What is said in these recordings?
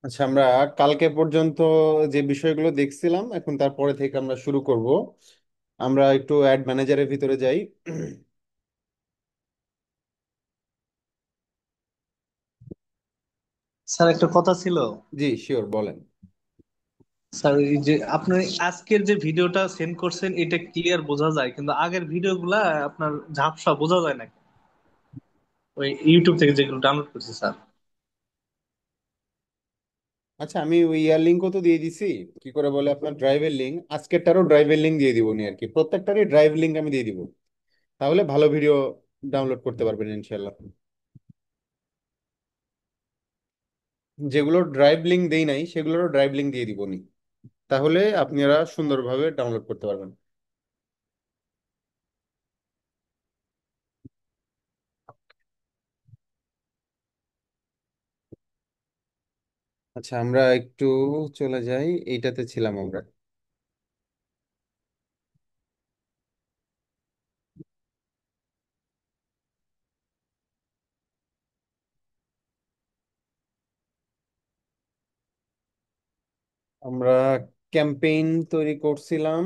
আচ্ছা, আমরা কালকে পর্যন্ত যে বিষয়গুলো দেখছিলাম এখন তারপরে থেকে আমরা শুরু করব। আমরা একটু অ্যাড ম্যানেজারের ভিতরে যাই। স্যার, একটা কথা ছিল। জি শিওর, বলেন। স্যার, এই যে আপনি আজকের যে ভিডিওটা সেন্ড করছেন এটা ক্লিয়ার বোঝা যায়, কিন্তু আগের ভিডিওগুলা আপনার ঝাপসা বোঝা যায় না। ওই ইউটিউব থেকে যেগুলো ডাউনলোড করছি স্যার। আচ্ছা, আমি ওই ইয়ার লিঙ্কও তো দিয়ে দিছি। কি করে বলে আপনার ড্রাইভের লিঙ্ক, আজকেরটারও ড্রাইভের লিঙ্ক দিয়ে দিব নি আর কি, প্রত্যেকটারই ড্রাইভ লিঙ্ক আমি দিয়ে দিব। তাহলে ভালো ভিডিও ডাউনলোড করতে পারবেন ইনশাল্লাহ। যেগুলো ড্রাইভ লিঙ্ক দেই নাই সেগুলোরও ড্রাইভ লিঙ্ক দিয়ে দিব নি, তাহলে আপনারা সুন্দরভাবে ডাউনলোড করতে পারবেন। আচ্ছা, আমরা একটু চলে যাই, এইটাতে ছিলাম আমরা। আমরা ক্যাম্পেইন তৈরি করছিলাম।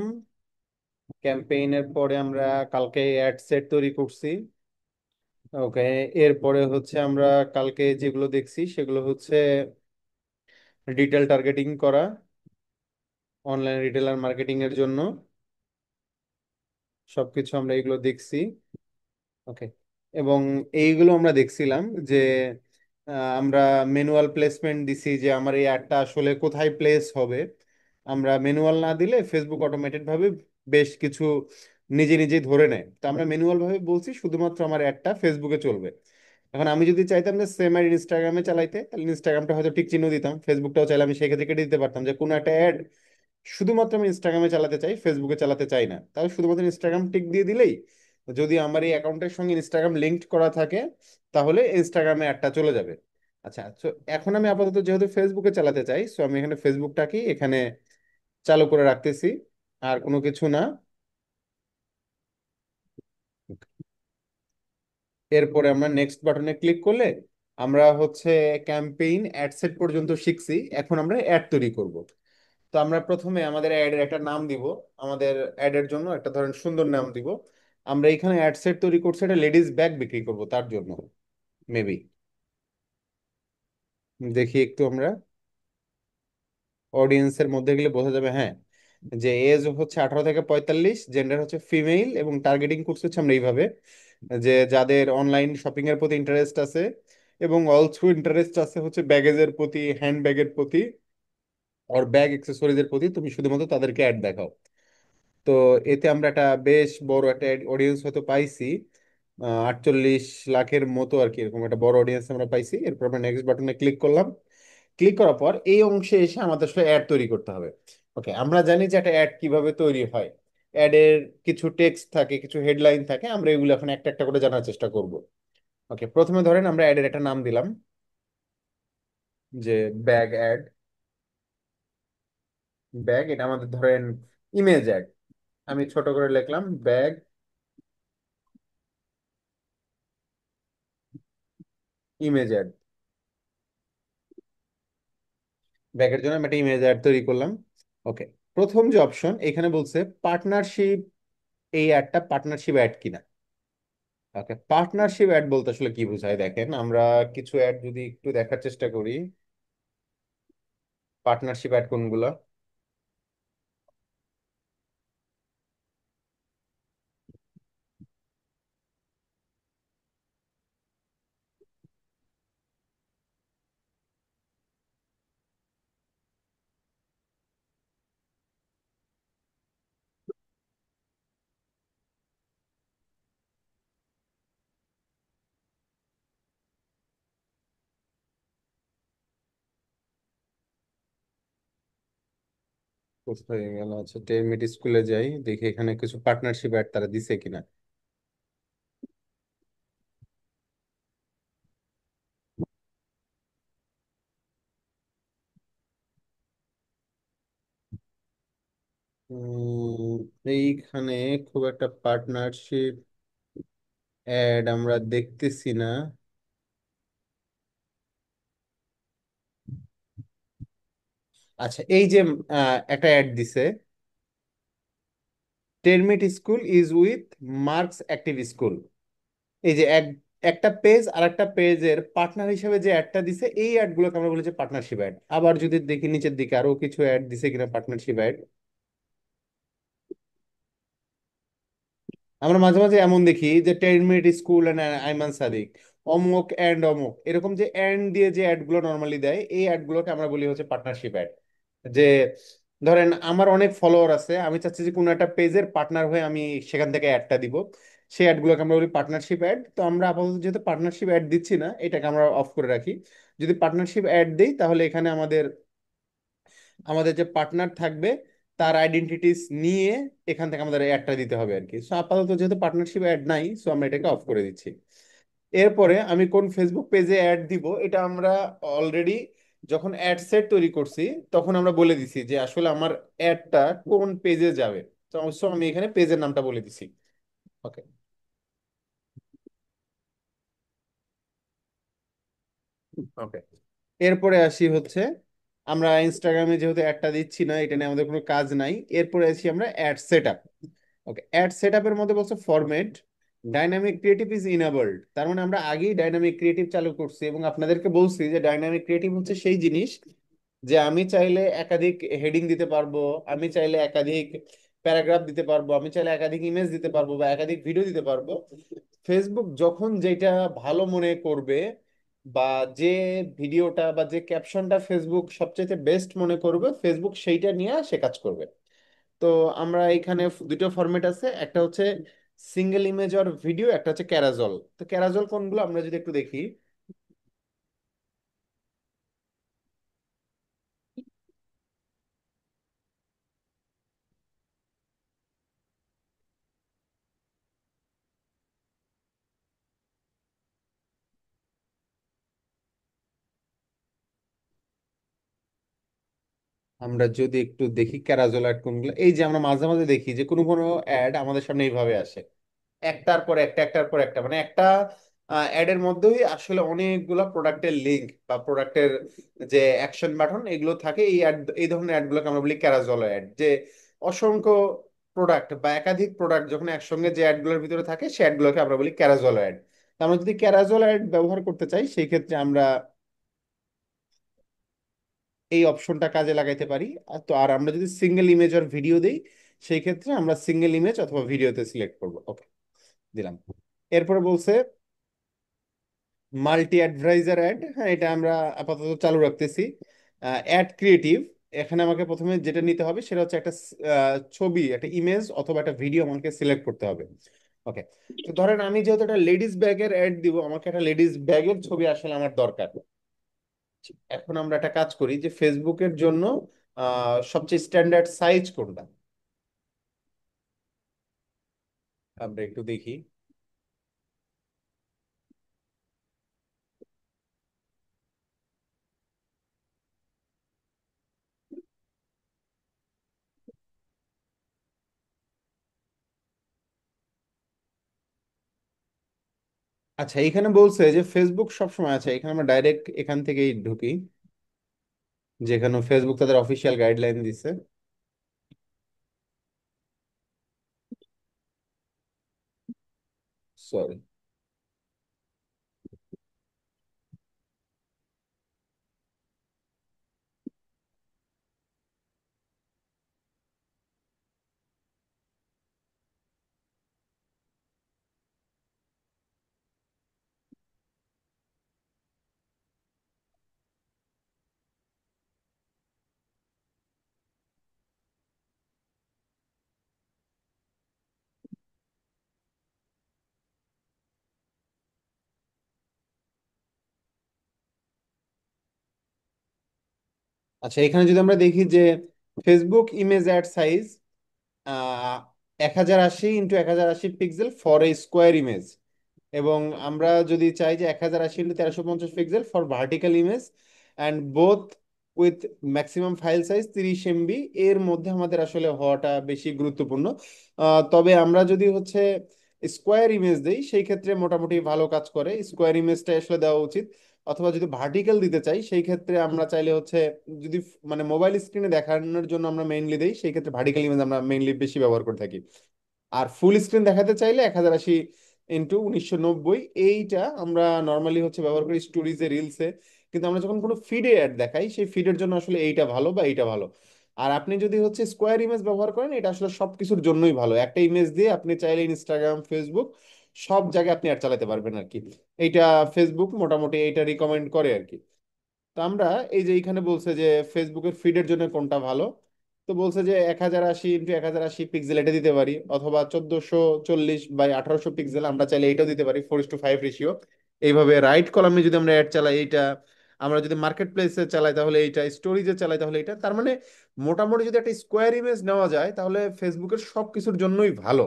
ক্যাম্পেইনের পরে আমরা কালকে অ্যাড সেট তৈরি করছি। ওকে, এরপরে হচ্ছে আমরা কালকে যেগুলো দেখছি সেগুলো হচ্ছে ডিটেল টার্গেটিং করা অনলাইন রিটেলার মার্কেটিং এর জন্য। সবকিছু আমরা এগুলো দেখছি। ওকে, এবং এইগুলো আমরা দেখছিলাম যে আমরা ম্যানুয়াল প্লেসমেন্ট দিছি, যে আমার এই অ্যাডটা আসলে কোথায় প্লেস হবে। আমরা ম্যানুয়াল না দিলে ফেসবুক অটোমেটেড ভাবে বেশ কিছু নিজে নিজে ধরে নেয়, তো আমরা ম্যানুয়াল ভাবে বলছি শুধুমাত্র আমার অ্যাডটা ফেসবুকে চলবে। এখন আমি যদি চাইতাম যে সেম অ্যাড ইনস্টাগ্রামে চালাইতে, তাহলে ইনস্টাগ্রামটা হয়তো টিক চিহ্ন দিতাম, ফেসবুকটাও চাইলে আমি সেক্ষেত্রে কেটে দিতে পারতাম যে কোনো একটা অ্যাড শুধুমাত্র আমি ইনস্টাগ্রামে চালাতে চাই, ফেসবুকে চালাতে চাই না, তাহলে শুধুমাত্র ইনস্টাগ্রাম টিক দিয়ে দিলেই, যদি আমার এই অ্যাকাউন্টের সঙ্গে ইনস্টাগ্রাম লিঙ্কড করা থাকে, তাহলে ইনস্টাগ্রামে অ্যাডটা চলে যাবে। আচ্ছা, তো এখন আমি আপাতত যেহেতু ফেসবুকে চালাতে চাই, সো আমি এখানে ফেসবুকটাকেই এখানে চালু করে রাখতেছি, আর কোনো কিছু না। এরপরে আমরা নেক্সট বাটনে ক্লিক করলে আমরা হচ্ছে ক্যাম্পেইন অ্যাড সেট পর্যন্ত শিখছি, এখন আমরা অ্যাড তৈরি করব। তো আমরা প্রথমে আমাদের অ্যাডের একটা নাম দিব। আমাদের অ্যাডের জন্য একটা ধরেন সুন্দর নাম দিব। আমরা এখানে অ্যাড সেট তৈরি করছি, একটা লেডিস ব্যাগ বিক্রি করব তার জন্য মেবি। দেখি একটু আমরা অডিয়েন্সের মধ্যে গেলে বোঝা যাবে, হ্যাঁ, যে এজ হচ্ছে 18 থেকে 45, জেন্ডার হচ্ছে ফিমেল, এবং টার্গেটিং করছে হচ্ছে আমরা এইভাবে যে যাদের অনলাইন শপিং এর প্রতি ইন্টারেস্ট আছে, এবং অলসো ইন্টারেস্ট আছে হচ্ছে ব্যাগেজের প্রতি, হ্যান্ড ব্যাগের প্রতি, আর ব্যাগ অ্যাক্সেসরিজের প্রতি, তুমি শুধুমাত্র তাদেরকে অ্যাড দেখাও। তো এতে আমরা একটা বেশ বড় একটা অডিয়েন্স হয়তো পাইছি, 48 লাখের মতো আর কি, এরকম একটা বড় অডিয়েন্স আমরা পাইছি। এরপর আমরা নেক্সট বাটনে ক্লিক করলাম। ক্লিক করার পর এই অংশে এসে আমাদের আসলে অ্যাড তৈরি করতে হবে। ওকে, আমরা জানি যে একটা অ্যাড কিভাবে তৈরি হয়। অ্যাডের কিছু টেক্সট থাকে, কিছু হেডলাইন থাকে, আমরা এগুলো এখন একটা একটা করে জানার চেষ্টা করব। ওকে, প্রথমে ধরেন আমরা অ্যাডের একটা নাম দিলাম, যে ব্যাগ অ্যাড। ব্যাগ, এটা আমাদের ধরেন ইমেজ অ্যাড। আমি ছোট করে লিখলাম ব্যাগ ইমেজ অ্যাড। ব্যাগের জন্য আমি একটা ইমেজ অ্যাড তৈরি করলাম। ওকে, প্রথম যে অপশন এখানে বলছে পার্টনারশিপ, এই অ্যাডটা পার্টনারশিপ অ্যাড কিনা। ওকে, পার্টনারশিপ অ্যাড বলতে আসলে কি বোঝায় দেখেন, আমরা কিছু অ্যাড যদি একটু দেখার চেষ্টা করি। পার্টনারশিপ অ্যাড কোনগুলা? কোথায় গেল? আচ্ছা, টেরমিট স্কুলে যাই, দেখি এখানে কিছু পার্টনারশিপ অ্যাড তারা দিছে কিনা। উম, এইখানে খুব একটা পার্টনারশিপ অ্যাড আমরা দেখতেছি না। আচ্ছা, এই যে একটা অ্যাড দিছে, termite school is with marks active school. এই যে একটা পেজ আর একটা পেজের পার্টনার হিসেবে যে অ্যাডটা দিছে, এই অ্যাড গুলোকে আমরা বলি যে পার্টনারশিপ অ্যাড। আবার যদি দেখি নিচের দিকে আরো কিছু অ্যাড দিছে কিনা পার্টনারশিপ অ্যাড, আমরা মাঝে মাঝে এমন দেখি যে 10 minute school and Ayman Sadiq, অমুক অ্যান্ড অমুক, এরকম যে অ্যান্ড দিয়ে যে অ্যাড গুলো নর্মালি দেয়, এই অ্যাড গুলোকে আমরা বলি হচ্ছে পার্টনারশিপ অ্যাড। যে ধরেন আমার অনেক ফলোয়ার আছে, আমি চাচ্ছি যে কোনো একটা পেজের পার্টনার হয়ে আমি সেখান থেকে অ্যাডটা দিব, সেই অ্যাডগুলোকে আমরা বলি পার্টনারশিপ অ্যাড। তো আমরা আপাতত যেহেতু পার্টনারশিপ অ্যাড দিচ্ছি না, এটাকে আমরা অফ করে রাখি। যদি পার্টনারশিপ অ্যাড দিই তাহলে এখানে আমাদের আমাদের যে পার্টনার থাকবে তার আইডেন্টিটিস নিয়ে এখান থেকে আমাদের অ্যাডটা দিতে হবে আর কি। সো আপাতত যেহেতু পার্টনারশিপ অ্যাড নাই, সো আমরা এটাকে অফ করে দিচ্ছি। এরপরে আমি কোন ফেসবুক পেজে অ্যাড দিব, এটা আমরা অলরেডি যখন অ্যাড সেট তৈরি করছি তখন আমরা বলে দিছি যে আসলে আমার অ্যাডটা কোন পেজে যাবে। তো অবশ্য আমি এখানে পেজের নামটা বলে দিছি। ওকে। ওকে, এরপরে আসি হচ্ছে, আমরা ইনস্টাগ্রামে যেহেতু অ্যাডটা দিচ্ছি না, এটা নিয়ে আমাদের কোনো কাজ নাই। এরপরে আসি আমরা অ্যাড সেট আপ। ওকে, অ্যাড সেট আপের মধ্যে বলছে ফরম্যাট ডাইনামিক ক্রিয়েটিভ ইজ ইনেবলড। তার মানে আমরা আগেই ডাইনামিক ক্রিয়েটিভ চালু করছি এবং আপনাদেরকে বলছি যে ডাইনামিক ক্রিয়েটিভ হচ্ছে সেই জিনিস যে আমি চাইলে একাধিক হেডিং দিতে পারবো, আমি চাইলে একাধিক প্যারাগ্রাফ দিতে পারবো, আমি চাইলে একাধিক ইমেজ দিতে পারবো বা একাধিক ভিডিও দিতে পারবো। ফেসবুক যখন যেটা ভালো মনে করবে বা যে ভিডিওটা বা যে ক্যাপশনটা ফেসবুক সবচেয়ে বেস্ট মনে করবে, ফেসবুক সেইটা নিয়ে সে কাজ করবে। তো আমরা এখানে দুটো ফরম্যাট আছে, একটা হচ্ছে সিঙ্গেল ইমেজ অর ভিডিও, একটা হচ্ছে ক্যারাজল। তো ক্যারাজল কোনগুলো আমরা যদি একটু দেখি। আমরা যদি একটু দেখি ক্যারাজল অ্যাড কোনগুলো, এই যে আমরা মাঝে মাঝে দেখি যে কোনো কোনো অ্যাড আমাদের সামনে এইভাবে আসে, একটার পর একটা একটার পর একটা, মানে একটা অ্যাডের মধ্যেই আসলে অনেকগুলো প্রোডাক্টের লিংক বা প্রোডাক্টের যে অ্যাকশন বাটন এগুলো থাকে। এই অ্যাড, এই ধরনের অ্যাডগুলোকে আমরা বলি ক্যারাজল অ্যাড। যে অসংখ্য প্রোডাক্ট বা একাধিক প্রোডাক্ট যখন একসঙ্গে যে অ্যাডগুলোর ভিতরে থাকে, সেই অ্যাডগুলোকে আমরা বলি ক্যারাজল অ্যাড। আমরা যদি ক্যারাজল অ্যাড ব্যবহার করতে চাই সেই ক্ষেত্রে আমরা এই অপশনটা কাজে লাগাইতে পারি। আর আমরা যদি সিঙ্গেল ইমেজ আর ভিডিও দেই, সেই ক্ষেত্রে আমরা সিঙ্গেল ইমেজ অথবা ভিডিওতে সিলেক্ট করবো। ওকে, দিলাম। এরপরে বলছে মাল্টি অ্যাডভাইজার অ্যাড। হ্যাঁ, এটা আমরা আপাতত চালু রাখতেছি। অ্যাড ক্রিয়েটিভ, এখানে আমাকে প্রথমে যেটা নিতে হবে সেটা হচ্ছে একটা ছবি, একটা ইমেজ অথবা একটা ভিডিও আমাকে সিলেক্ট করতে হবে। ওকে, তো ধরেন আমি যেহেতু একটা লেডিস ব্যাগের অ্যাড দিব, আমাকে একটা লেডিস ব্যাগের ছবি আসলে আমার দরকার। এখন আমরা একটা কাজ করি যে ফেসবুকের জন্য সবচেয়ে স্ট্যান্ডার্ড সাইজ কোনটা, আমরা একটু দেখি। আচ্ছা, এখানে বলছে যে ফেসবুক সবসময় আছে, এখানে আমরা ডাইরেক্ট এখান থেকেই ঢুকি, যেখানে ফেসবুক তাদের অফিসিয়াল গাইডলাইন দিছে। সরি। আচ্ছা, এখানে যদি আমরা দেখি যে Facebook image ad size 1080 × 1080 pixel for a square image, এবং আমরা যদি চাই যে 1080 × 1350 pixel for vertical image and both with maximum file size 30 MB, এর মধ্যে আমাদের আসলে হওয়াটা বেশি গুরুত্বপূর্ণ। তবে আমরা যদি হচ্ছে স্কোয়ার ইমেজ দেই সেই ক্ষেত্রে মোটামুটি ভালো কাজ করে, স্কোয়ার ইমেজটা আসলে দেওয়া উচিত। অথবা যদি ভার্টিক্যাল দিতে চাই সেই ক্ষেত্রে আমরা চাইলে হচ্ছে, যদি মানে মোবাইল স্ক্রিনে দেখানোর জন্য আমরা মেইনলি দেই, সেই ক্ষেত্রে ভার্টিক্যাল ইমেজ আমরা মেইনলি বেশি ব্যবহার করে থাকি। আর ফুল স্ক্রিন দেখাতে চাইলে 1080x1990 এইটা আমরা নর্মালি হচ্ছে ব্যবহার করি স্টোরিজে, রিলসে। কিন্তু আমরা যখন কোনো ফিডে অ্যাড দেখাই সেই ফিডের জন্য আসলে এইটা ভালো বা এইটা ভালো। আর আপনি যদি হচ্ছে স্কোয়ার ইমেজ ব্যবহার করেন, এটা আসলে সবকিছুর জন্যই ভালো। একটা ইমেজ দিয়ে আপনি চাইলে ইনস্টাগ্রাম, ফেসবুক সব জায়গায় আপনি অ্যাড চালাতে পারবেন আর কি। এইটা ফেসবুক মোটামুটি এইটা রিকমেন্ড করে আর কি। তো আমরা এই যে এইখানে বলছে যে ফেসবুকের ফিডের জন্য কোনটা ভালো, তো বলছে যে 1080x1080 পিক্সেল এটা দিতে পারি, অথবা 1440x1800 পিক্সেল আমরা চাইলে এইটাও দিতে পারি, 4:5 রেশিও। এইভাবে রাইট কলামে যদি আমরা অ্যাড চালাই এইটা, আমরা যদি মার্কেট প্লেসে চালাই তাহলে এইটা, স্টোরিজে চালাই তাহলে এটা। তার মানে মোটামুটি যদি একটা স্কোয়ার ইমেজ নেওয়া যায় তাহলে ফেসবুকের সব কিছুর জন্যই ভালো।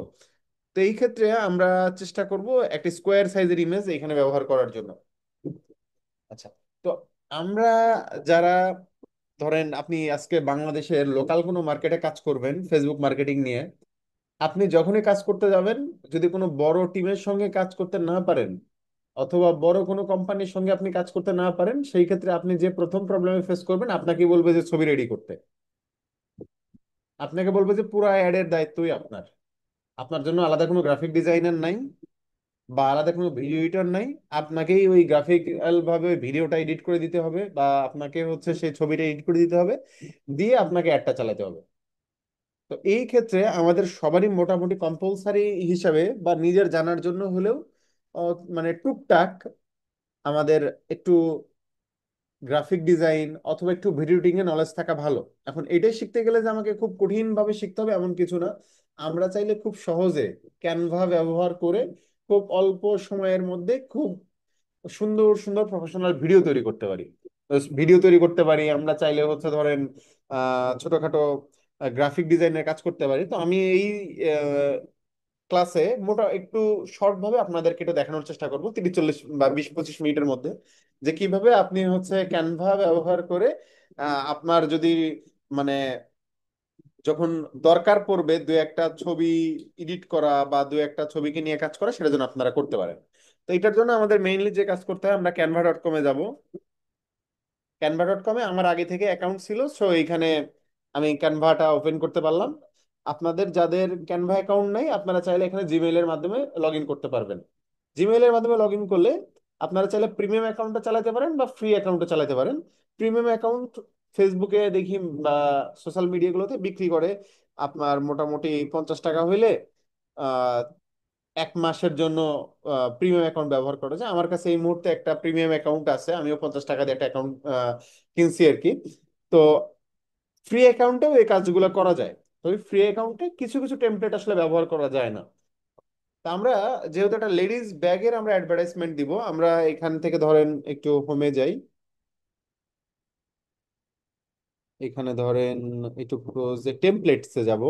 তো এই ক্ষেত্রে আমরা চেষ্টা করব একটা স্কোয়ার সাইজের ইমেজ এখানে ব্যবহার করার জন্য। আচ্ছা, তো আমরা যারা, ধরেন আপনি আজকে বাংলাদেশের লোকাল কোনো মার্কেটে কাজ করবেন ফেসবুক মার্কেটিং নিয়ে, আপনি যখনই কাজ করতে যাবেন, যদি কোনো বড় টিমের সঙ্গে কাজ করতে না পারেন অথবা বড় কোনো কোম্পানির সঙ্গে আপনি কাজ করতে না পারেন, সেই ক্ষেত্রে আপনি যে প্রথম প্রবলেমে ফেস করবেন, আপনাকে বলবে যে ছবি রেডি করতে। আপনাকে বলবে যে পুরো অ্যাডের দায়িত্বই আপনার, আপনার জন্য আলাদা কোনো গ্রাফিক ডিজাইনার নাই বা আলাদা কোনো ভিডিও এডিটর নাই। আপনাকেই ওই গ্রাফিক্যাল ভাবে ভিডিওটা এডিট করে দিতে হবে বা আপনাকে হচ্ছে সেই ছবিটা এডিট করে দিতে হবে, দিয়ে আপনাকে অ্যাডটা চালাতে হবে। তো এই ক্ষেত্রে আমাদের সবারই মোটামুটি কম্পালসারি হিসাবে বা নিজের জানার জন্য হলেও মানে টুকটাক আমাদের একটু গ্রাফিক ডিজাইন অথবা একটু ভিডিও এডিটিং এর নলেজ থাকা ভালো। এখন এটাই শিখতে গেলে যে আমাকে খুব কঠিন ভাবে শিখতে হবে এমন কিছু না। আমরা চাইলে খুব সহজে ক্যানভা ব্যবহার করে খুব অল্প সময়ের মধ্যে খুব সুন্দর সুন্দর প্রফেশনাল ভিডিও তৈরি করতে পারি। ভিডিও তৈরি করতে পারি, আমরা চাইলে হচ্ছে ধরেন ছোটখাটো গ্রাফিক ডিজাইনের কাজ করতে পারি। তো আমি এই ক্লাসে মোটা একটু শর্ট ভাবে আপনাদেরকে একটু দেখানোর চেষ্টা করবো 30-40 বা 20-25 মিনিটের মধ্যে, যে কিভাবে আপনি হচ্ছে ক্যানভা ব্যবহার করে আপনার যদি মানে যখন দরকার পড়বে দু একটা ছবি এডিট করা বা দু একটা ছবিকে নিয়ে কাজ করা, সেটা যেন আপনারা করতে পারেন। তো এটার জন্য আমাদের মেইনলি যে কাজ করতে হয়, আমরা canva.com-এ যাব। ক্যানভা.com-এ আমার আগে থেকে অ্যাকাউন্ট ছিল, সো এইখানে আমি ক্যানভাটা ওপেন করতে পারলাম। আপনাদের যাদের ক্যানভা অ্যাকাউন্ট নাই, আপনারা চাইলে এখানে জিমেইলের মাধ্যমে লগ ইন করতে পারবেন। জিমেইলের মাধ্যমে লগ ইন করলে আপনারা চাইলে প্রিমিয়াম অ্যাকাউন্টটা চালাতে পারেন বা ফ্রি অ্যাকাউন্টে চালাতে পারেন। প্রিমিয়াম অ্যাকাউন্ট ফেসবুকে দেখি বা সোশ্যাল মিডিয়াগুলোতে বিক্রি করে আপনার মোটামুটি 50 টাকা হইলে 1 মাসের জন্য প্রিমিয়াম অ্যাকাউন্ট ব্যবহার করা যায়। আমার কাছে এই মুহূর্তে একটা প্রিমিয়াম অ্যাকাউন্ট আছে, আমিও 50 টাকা দিয়ে একটা অ্যাকাউন্ট কিনছি আর কি। তো ফ্রি অ্যাকাউন্টেও এই কাজগুলো করা যায়। তো ওই ফ্রি অ্যাকাউন্টে কিছু কিছু টেমপ্লেট আসলে ব্যবহার করা যায় না। তা আমরা যেহেতু একটা লেডিস ব্যাগের আমরা অ্যাডভার্টাইজমেন্ট দিব, আমরা এখান থেকে ধরেন একটু হোমে যাই। এখানে ধরেন একটু যে টেমপ্লেটসে যাব।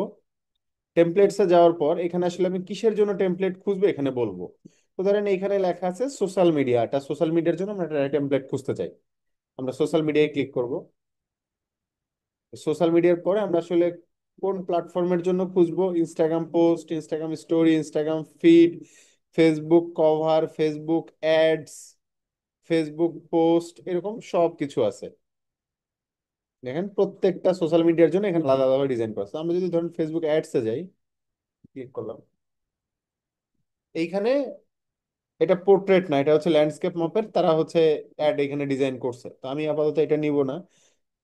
টেমপ্লেটসে যাওয়ার পর এখানে আসলে আমি কিসের জন্য টেমপ্লেট খুঁজবো এখানে বলবো। তো ধরেন এখানে লেখা আছে সোশ্যাল মিডিয়া, একটা সোশ্যাল মিডিয়ার জন্য আমরা একটা টেমপ্লেট খুঁজতে চাই। আমরা সোশ্যাল মিডিয়ায় ক্লিক করব। সোশ্যাল মিডিয়ার পরে আমরা আসলে কোন প্ল্যাটফর্মের জন্য খুঁজবো, Instagram post, Instagram story, Instagram feed, Facebook cover, Facebook ads, Facebook post, এরকম সব কিছু আছে। দেখেন প্রত্যেকটা সোশ্যাল মিডিয়ার জন্য এখানে আলাদা আলাদা ডিজাইন করা আছে। আমরা যদি ধরুন ফেসবুক অ্যাডসে যাই, ক্লিক করলাম, এইখানে এটা পোর্ট্রেট না, এটা হচ্ছে ল্যান্ডস্কেপ মাপের, তারা হচ্ছে অ্যাড এখানে ডিজাইন করছে। তো আমি আপাতত এটা নিব না,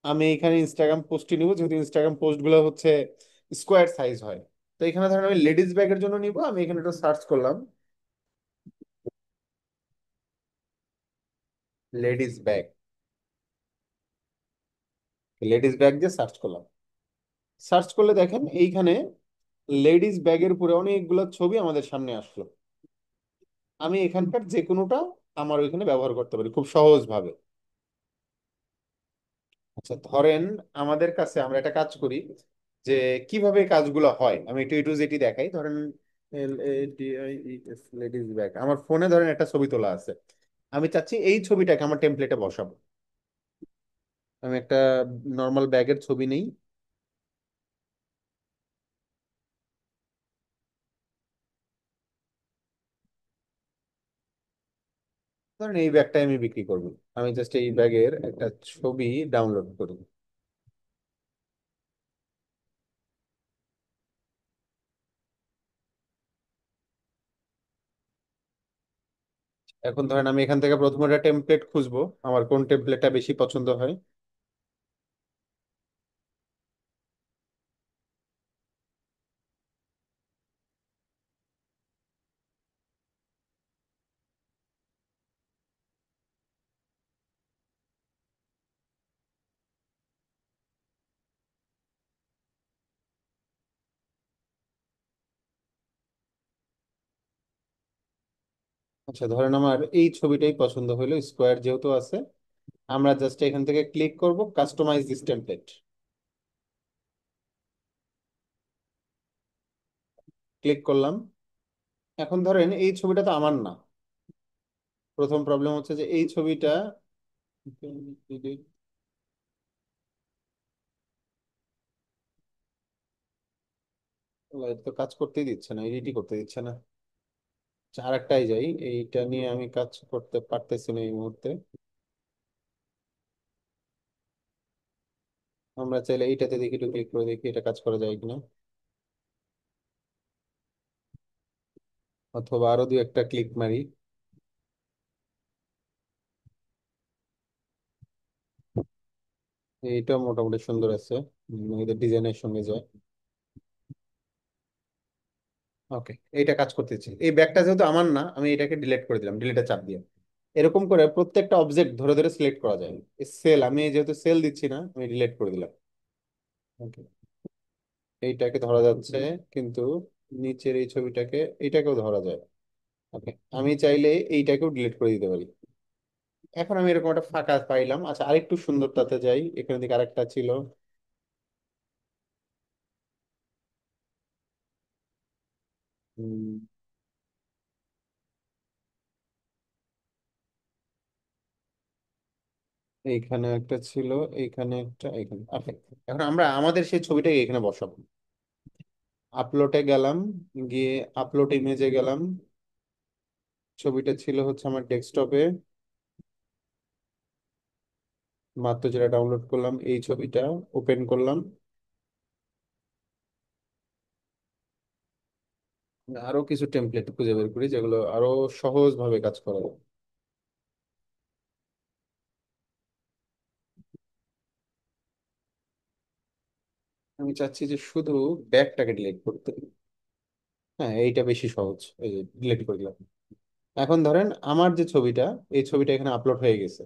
আমি এখানে ইনস্টাগ্রাম পোস্টই নিব, যেহেতু ইনস্টাগ্রাম পোস্ট গুলো হচ্ছে স্কোয়ার সাইজ হয়। তো এখানে ধরেন আমি লেডিস ব্যাগের জন্য নিব, আমি এখানে একটু সার্চ করলাম লেডিস ব্যাগ। লেডিস ব্যাগ দিয়ে সার্চ করলাম, সার্চ করলে দেখেন এইখানে লেডিস ব্যাগের উপরে অনেকগুলো ছবি আমাদের সামনে আসলো। আমি এখানকার যে কোনোটা আমার ওইখানে ব্যবহার করতে পারি খুব সহজ ভাবে। আচ্ছা, ধরেন আমাদের কাছে আমরা একটা কাজ করি যে কিভাবে কাজগুলো হয়, আমি একটু একটু যেটি দেখাই। ধরেন লেডিস ব্যাগ আমার ফোনে ধরেন একটা ছবি তোলা আছে, আমি চাচ্ছি এই ছবিটাকে আমার টেমপ্লেটে বসাবো। আমি একটা নর্মাল ব্যাগের ছবি নেই, ধরেন এই ব্যাগটাই আমি বিক্রি করব। আমি জাস্ট এই ব্যাগের একটা ছবি ডাউনলোড করি। এখন ধরেন আমি এখান থেকে প্রথমে একটা টেমপ্লেট খুঁজবো, আমার কোন টেমপ্লেটটা বেশি পছন্দ হয়। আচ্ছা, ধরেন আমার এই ছবিটাই পছন্দ হলো, স্কোয়ার যেহেতু আছে। আমরা জাস্ট এখান থেকে ক্লিক করব, কাস্টমাইজ দিস টেমপ্লেট, ক্লিক করলাম। এখন ধরেন এই ছবিটা তো আমার না। প্রথম প্রবলেম হচ্ছে যে এই ছবিটা, তো কাজ করতেই দিচ্ছে না, এডিটই করতে দিচ্ছে না। আচ্ছা, আরেকটাই যাই, এইটা নিয়ে আমি কাজ করতে পারতেছি না এই মুহূর্তে। আমরা চাইলে এইটাতে দেখি, একটু ক্লিক করে দেখি এটা কাজ করা যায় কিনা, অথবা আরো দুই একটা ক্লিক মারি। এইটা মোটামুটি সুন্দর আছে, এদের ডিজাইনের সঙ্গে যায়। ওকে, এইটা কাজ করতেছি। এই ব্যাগটা যেহেতু আমার না, আমি এটাকে ডিলিট করে দিলাম, ডিলিটে চাপ দিয়ে। এরকম করে প্রত্যেকটা অবজেক্ট ধরে ধরে সিলেক্ট করা যায়। সেল, আমি যেহেতু সেল দিচ্ছি না, আমি ডিলিট করে দিলাম। ওকে, এইটাকে ধরা যাচ্ছে, কিন্তু নিচের এই ছবিটাকে, এইটাকেও ধরা যায়। ওকে, আমি চাইলে এইটাকেও ডিলিট করে দিতে পারি। এখন আমি এরকম একটা ফাঁকা পাইলাম। আচ্ছা, আরেকটু সুন্দরতাতে যাই, এখানে দিকে আরেকটা ছিল। উম, এইখানে একটা ছিল, এইখানে একটা, এইখানে। ওকে, এখন আমরা আমাদের সেই ছবিটাকে এখানে বসাবো। আপলোডে গেলাম, গিয়ে আপলোড ইমেজে গেলাম। ছবিটা ছিল হচ্ছে আমার ডেস্কটপে, মাত্র যেটা ডাউনলোড করলাম এই ছবিটা ওপেন করলাম। আরো কিছু টেমপ্লেট খুঁজে বের করি যেগুলো আরো সহজ ভাবে কাজ করা যায়। আমি চাচ্ছি যে শুধু ব্যাগটাকে ডিলিট করতে। হ্যাঁ, এইটা বেশি সহজ, এই যে ডিলিট করে দিলাম। এখন ধরেন আমার যে ছবিটা, এই ছবিটা এখানে আপলোড হয়ে গেছে।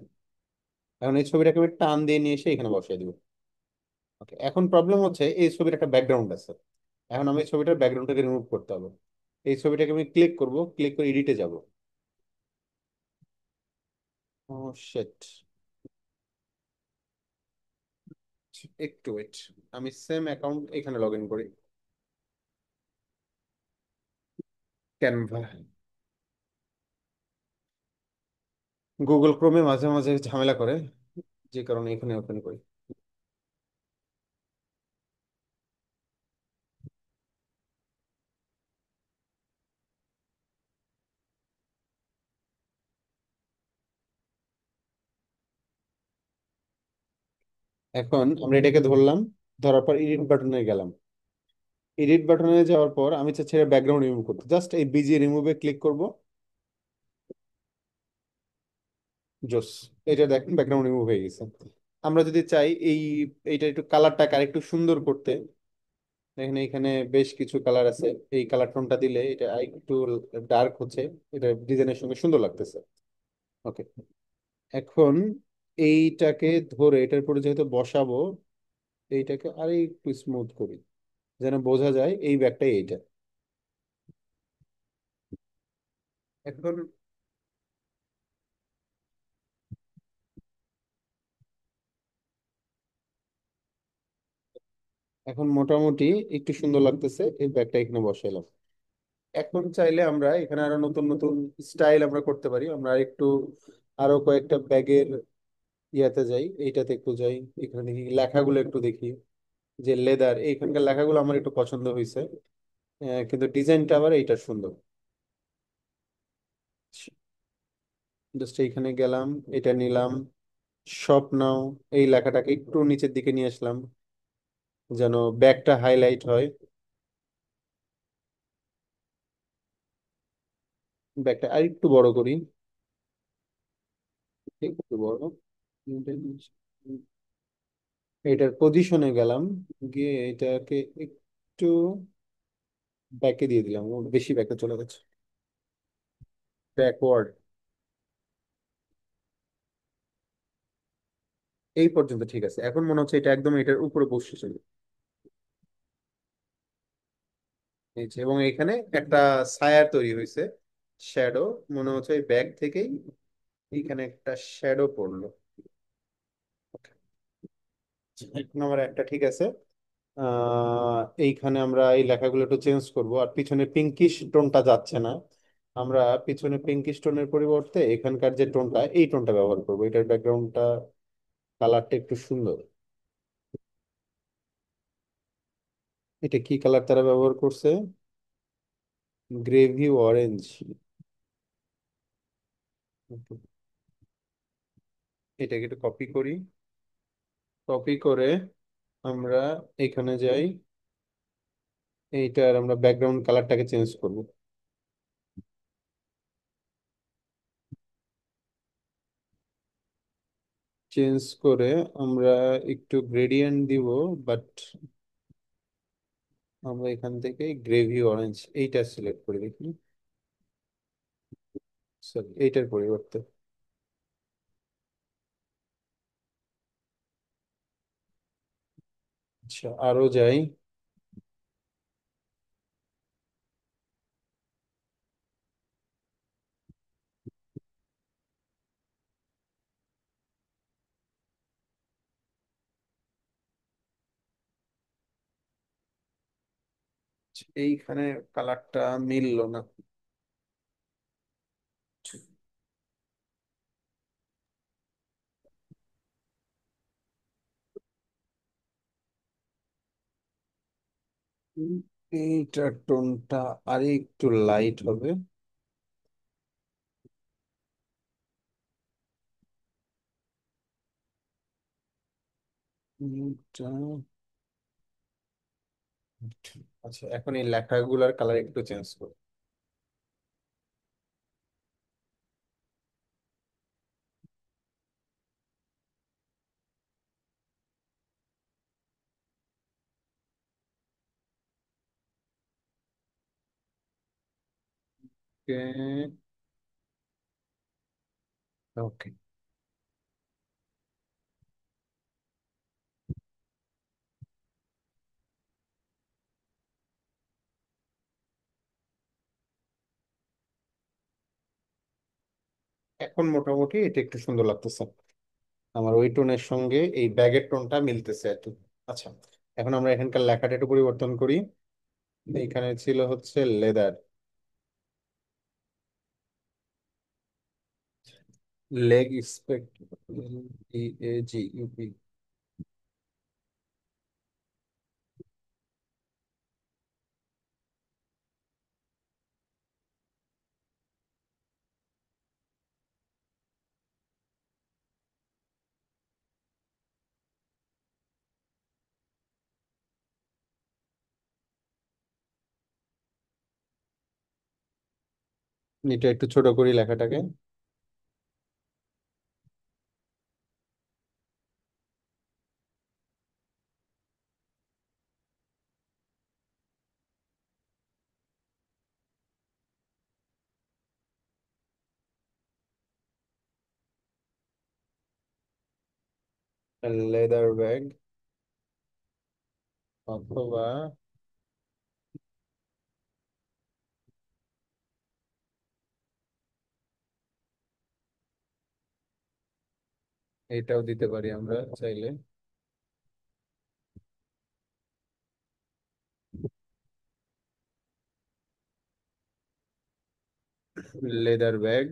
এখন এই ছবিটাকে আমি টান দিয়ে নিয়ে এসে এখানে বসিয়ে দিব। ওকে, এখন প্রবলেম হচ্ছে এই ছবির একটা ব্যাকগ্রাউন্ড আছে। এখন আমি এই ছবিটার ব্যাকগ্রাউন্ডটাকে রিমুভ করতে হবে। এই ছবিটাকে আমি ক্লিক করব, ক্লিক করে এডিটে যাব। ও শিট, একটু ওয়েট। আমি সেম অ্যাকাউন্ট এখানে লগ ইন করি, ক্যানভা। গুগল ক্রোমে মাঝে মাঝে ঝামেলা করে, যে কারণে এখানে ওপেন করি। এখন আমরা এটাকে ধরলাম, ধরার পর এডিট বাটনে গেলাম। এডিট বাটনে যাওয়ার পর আমি চাচ্ছি ব্যাকগ্রাউন্ড রিমুভ করতে, জাস্ট এই বিজি রিমুভে ক্লিক করব। জোস, এটা দেখেন ব্যাকগ্রাউন্ড রিমুভ হয়ে গেছে। আমরা যদি চাই এইটা একটু কালারটাকে আরেকটু সুন্দর করতে, দেখেন এখানে বেশ কিছু কালার আছে। এই কালার টোনটা দিলে এটা একটু ডার্ক হচ্ছে, এটা ডিজাইনের সঙ্গে সুন্দর লাগতেছে। ওকে, এখন এইটাকে ধরে এটার উপরে যেহেতু বসাবো, এইটাকে আরে একটু স্মুথ করি, যেন বোঝা যায় এই ব্যাগটাই এইটা। এখন এখন মোটামুটি একটু সুন্দর লাগতেছে, এই ব্যাগটা এখানে বসাইলাম। এখন চাইলে আমরা এখানে আরো নতুন নতুন স্টাইল আমরা করতে পারি। আমরা একটু আরো কয়েকটা ব্যাগের ইয়াতে যাই, এইটাতে একটু যাই, এখানে দেখি লেখাগুলো একটু দেখি। যে লেদার, এইখানকার লেখাগুলো আমার একটু পছন্দ হয়েছে। কিন্তু ডিজাইনটা আবার এইটা সুন্দর। জাস্ট এইখানে গেলাম, এটা নিলাম, শপ নাও, এই লেখাটাকে একটু নিচের দিকে নিয়ে আসলাম যেন ব্যাগটা হাইলাইট হয়। ব্যাগটা আর একটু বড় করি, একটু বড়। এটার পজিশনে গেলাম, গিয়ে এটাকে একটু ব্যাকে দিয়ে দিলাম, ও বেশি ব্যাকে চলে গেছে, ব্যাকওয়ার্ড। এই পর্যন্ত ঠিক আছে, এখন মনে হচ্ছে এটা একদম এটার উপরে বসে চলে। এই যে, এবং এখানে একটা ছায়া তৈরি হয়েছে, শ্যাডো। মনে হচ্ছে এই ব্যাগ থেকেই এইখানে একটা শ্যাডো পড়লো। এক নম্বর একটা ঠিক আছে। এইখানে আমরা এই লেখাগুলো একটু চেঞ্জ করব, আর পিছনে পিঙ্কিশ টোনটা যাচ্ছে না। আমরা পিছনে পিঙ্কিশ টোনের পরিবর্তে এখানকার যে টোনটা, এই টোনটা ব্যবহার করবো, এটার ব্যাকগ্রাউন্ডটা কালারটা একটু সুন্দর। এটা কি কালার তারা ব্যবহার করছে? Gravy orange. এটাকে একটু কপি করি, কপি করে আমরা এখানে যাই, এইটার আমরা ব্যাকগ্রাউন্ড কালারটাকে চেঞ্জ করব। চেঞ্জ করে আমরা একটু গ্রেডিয়েন্ট দিব, বাট আমরা এখান থেকে গ্রেভি অরেঞ্জ এইটা সিলেক্ট করে দেখি, সরি এইটার পরিবর্তে। আচ্ছা, আরো যাই। এইখানে কালারটা মিললো না। উম, এইটার টোনটা আর একটু লাইট হবে। এইটা, আচ্ছা এখন এই লেখাগুলোর কালার একটু চেঞ্জ করো। ওকে, এখন মোটামুটি এটা একটু সুন্দর লাগতেছে, আমার ওই টোনের সঙ্গে এই ব্যাগের টোনটা মিলতেছে আর কি। আচ্ছা, এখন আমরা এখানকার লেখাটা একটু পরিবর্তন করি। এইখানে ছিল হচ্ছে লেদার, লেগ স্পেক্ট, EAGUP। এটা একটু ছোট করি লেখাটাকে। লেদার ব্যাগ, অথবা এটাও দিতে পারি আমরা চাইলে, লেদার ব্যাগ।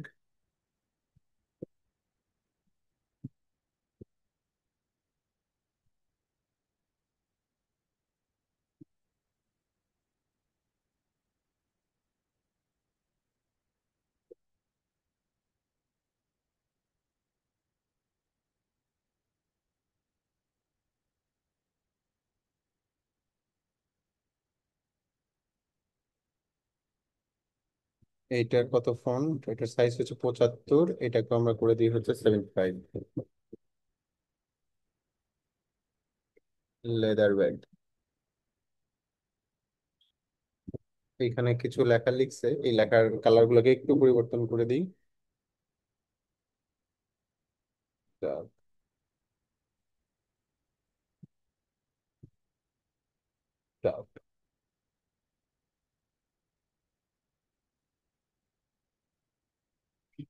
এইটার কত ফন্ট, এটার সাইজ হচ্ছে 75, এটাকে আমরা করে দিই হচ্ছে 75। Leather bag. এখানে কিছু লেখা লিখছে, এই লেখার কালার গুলোকে একটু পরিবর্তন করে দিই।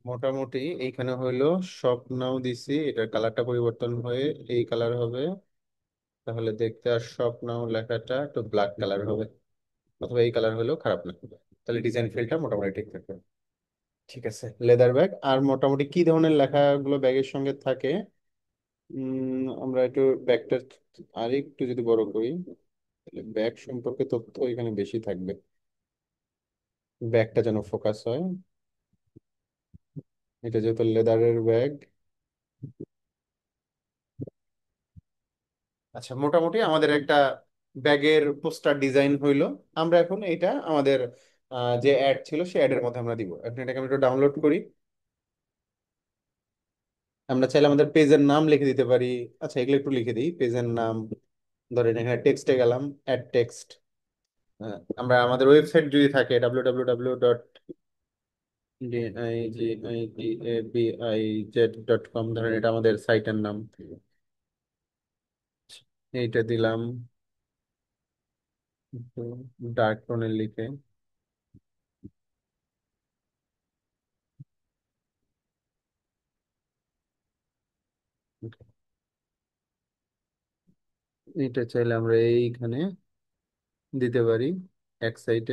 মোটামুটি এইখানে হইলো শপ নাও দিছি, এটার কালারটা পরিবর্তন হয়ে এই কালার হবে। তাহলে দেখতে আর শপ নাও লেখাটা একটু ব্ল্যাক কালার হবে, অথবা এই কালার হলেও খারাপ না। তাহলে ডিজাইন ফিলটা মোটামুটি ঠিক থাকবে। ঠিক আছে, লেদার ব্যাগ। আর মোটামুটি কি ধরনের লেখাগুলো ব্যাগের সঙ্গে থাকে? আমরা একটু ব্যাগটা আর একটু যদি বড় করি, তাহলে ব্যাগ সম্পর্কে তথ্য এখানে বেশি থাকবে। ব্যাগটা যেন ফোকাস হয়। এটা যেহেতু লেদারের ব্যাগ। আচ্ছা, মোটামুটি আমাদের একটা ব্যাগের পোস্টার ডিজাইন হইলো। আমরা এখন এটা আমাদের যে অ্যাড ছিল সেই অ্যাডের মধ্যে আমরা দিব। এখন এটাকে আমি একটু ডাউনলোড করি। আমরা চাইলে আমাদের পেজের নাম লিখে দিতে পারি। আচ্ছা, এগুলো একটু লিখে দিই, পেজের নাম। ধরেন এখানে টেক্সটে গেলাম, অ্যাড টেক্সট। আমরা আমাদের ওয়েবসাইট যদি থাকে www.digitabij.com, ধরেন এটা আমাদের সাইটের নাম। এইটা দিলাম ডার্ক টোনে লিখে। এটা চাইলে আমরা এইখানে দিতে পারি এক সাইডে।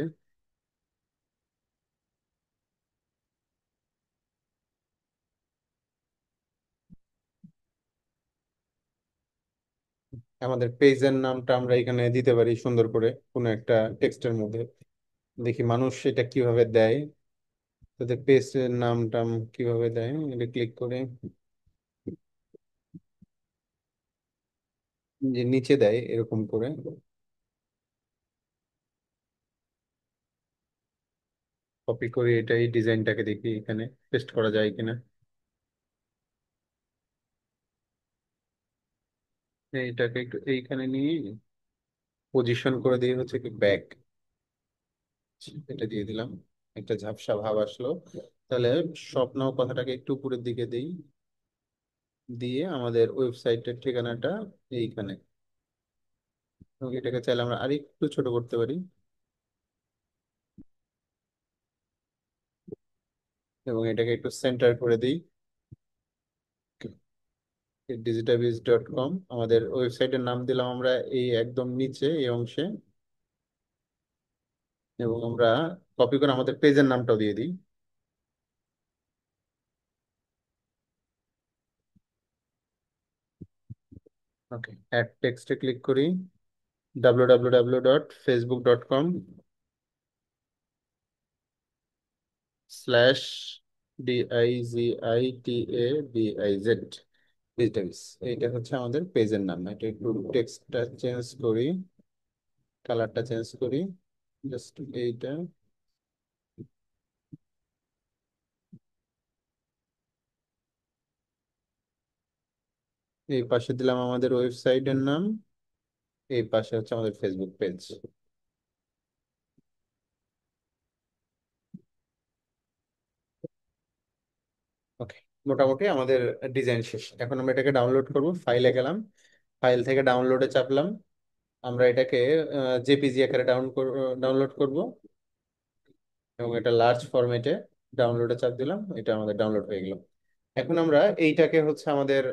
আমাদের পেজের নামটা আমরা এখানে দিতে পারি সুন্দর করে কোনো একটা টেক্সটের মধ্যে। দেখি মানুষ এটা কিভাবে দেয়, তাদের পেজের নামটা কিভাবে দেয়। এটা ক্লিক করে যে নিচে দেয় এরকম করে কপি করে এটা এই ডিজাইনটাকে দেখি এখানে পেস্ট করা যায় কিনা। এইটাকে একটু এইখানে নিয়ে পজিশন করে দিয়ে হচ্ছে কি ব্যাক, এটা দিয়ে দিলাম। একটা ঝাপসা ভাব আসলো। তাহলে স্বপ্ন কথাটাকে একটু উপরের দিকে দিই, দিয়ে আমাদের ওয়েবসাইটের ঠিকানাটা এইখানে। এবং এটাকে চাইলে আমরা আরেকটু ছোট করতে পারি, এবং এটাকে একটু সেন্টার করে দিই। digitabiz.com আমাদের ওয়েবসাইটের নাম দিলাম আমরা এই একদম নিচে এই অংশে। এবং আমরা কপি করে আমাদের পেজের নামটাও দিয়ে দিই। ওকে, অ্যাড টেক্সটে ক্লিক করি। www.facebook.com/digitabiz। ডিজিটাবিজ, এইটা হচ্ছে আমাদের পেজের নাম। এটা একটু টেক্সটটা চেঞ্জ করি, কালারটা চেঞ্জ করি, জাস্ট এইটা। এই পাশে দিলাম আমাদের ওয়েবসাইটের নাম, এই পাশে হচ্ছে আমাদের ফেসবুক পেজ। ওকে, মোটামুটি আমাদের ডিজাইন শেষ। এখন আমরা এটাকে ডাউনলোড করব। ফাইলে গেলাম, ফাইল থেকে ডাউনলোডে চাপলাম। আমরা এটাকে জেপিজি আকারে ডাউনলোড করব, এবং এটা লার্জ ফরম্যাটে ডাউনলোডে চাপ দিলাম, এটা আমাদের ডাউনলোড হয়ে গেল। এখন আমরা এইটাকে হচ্ছে আমাদের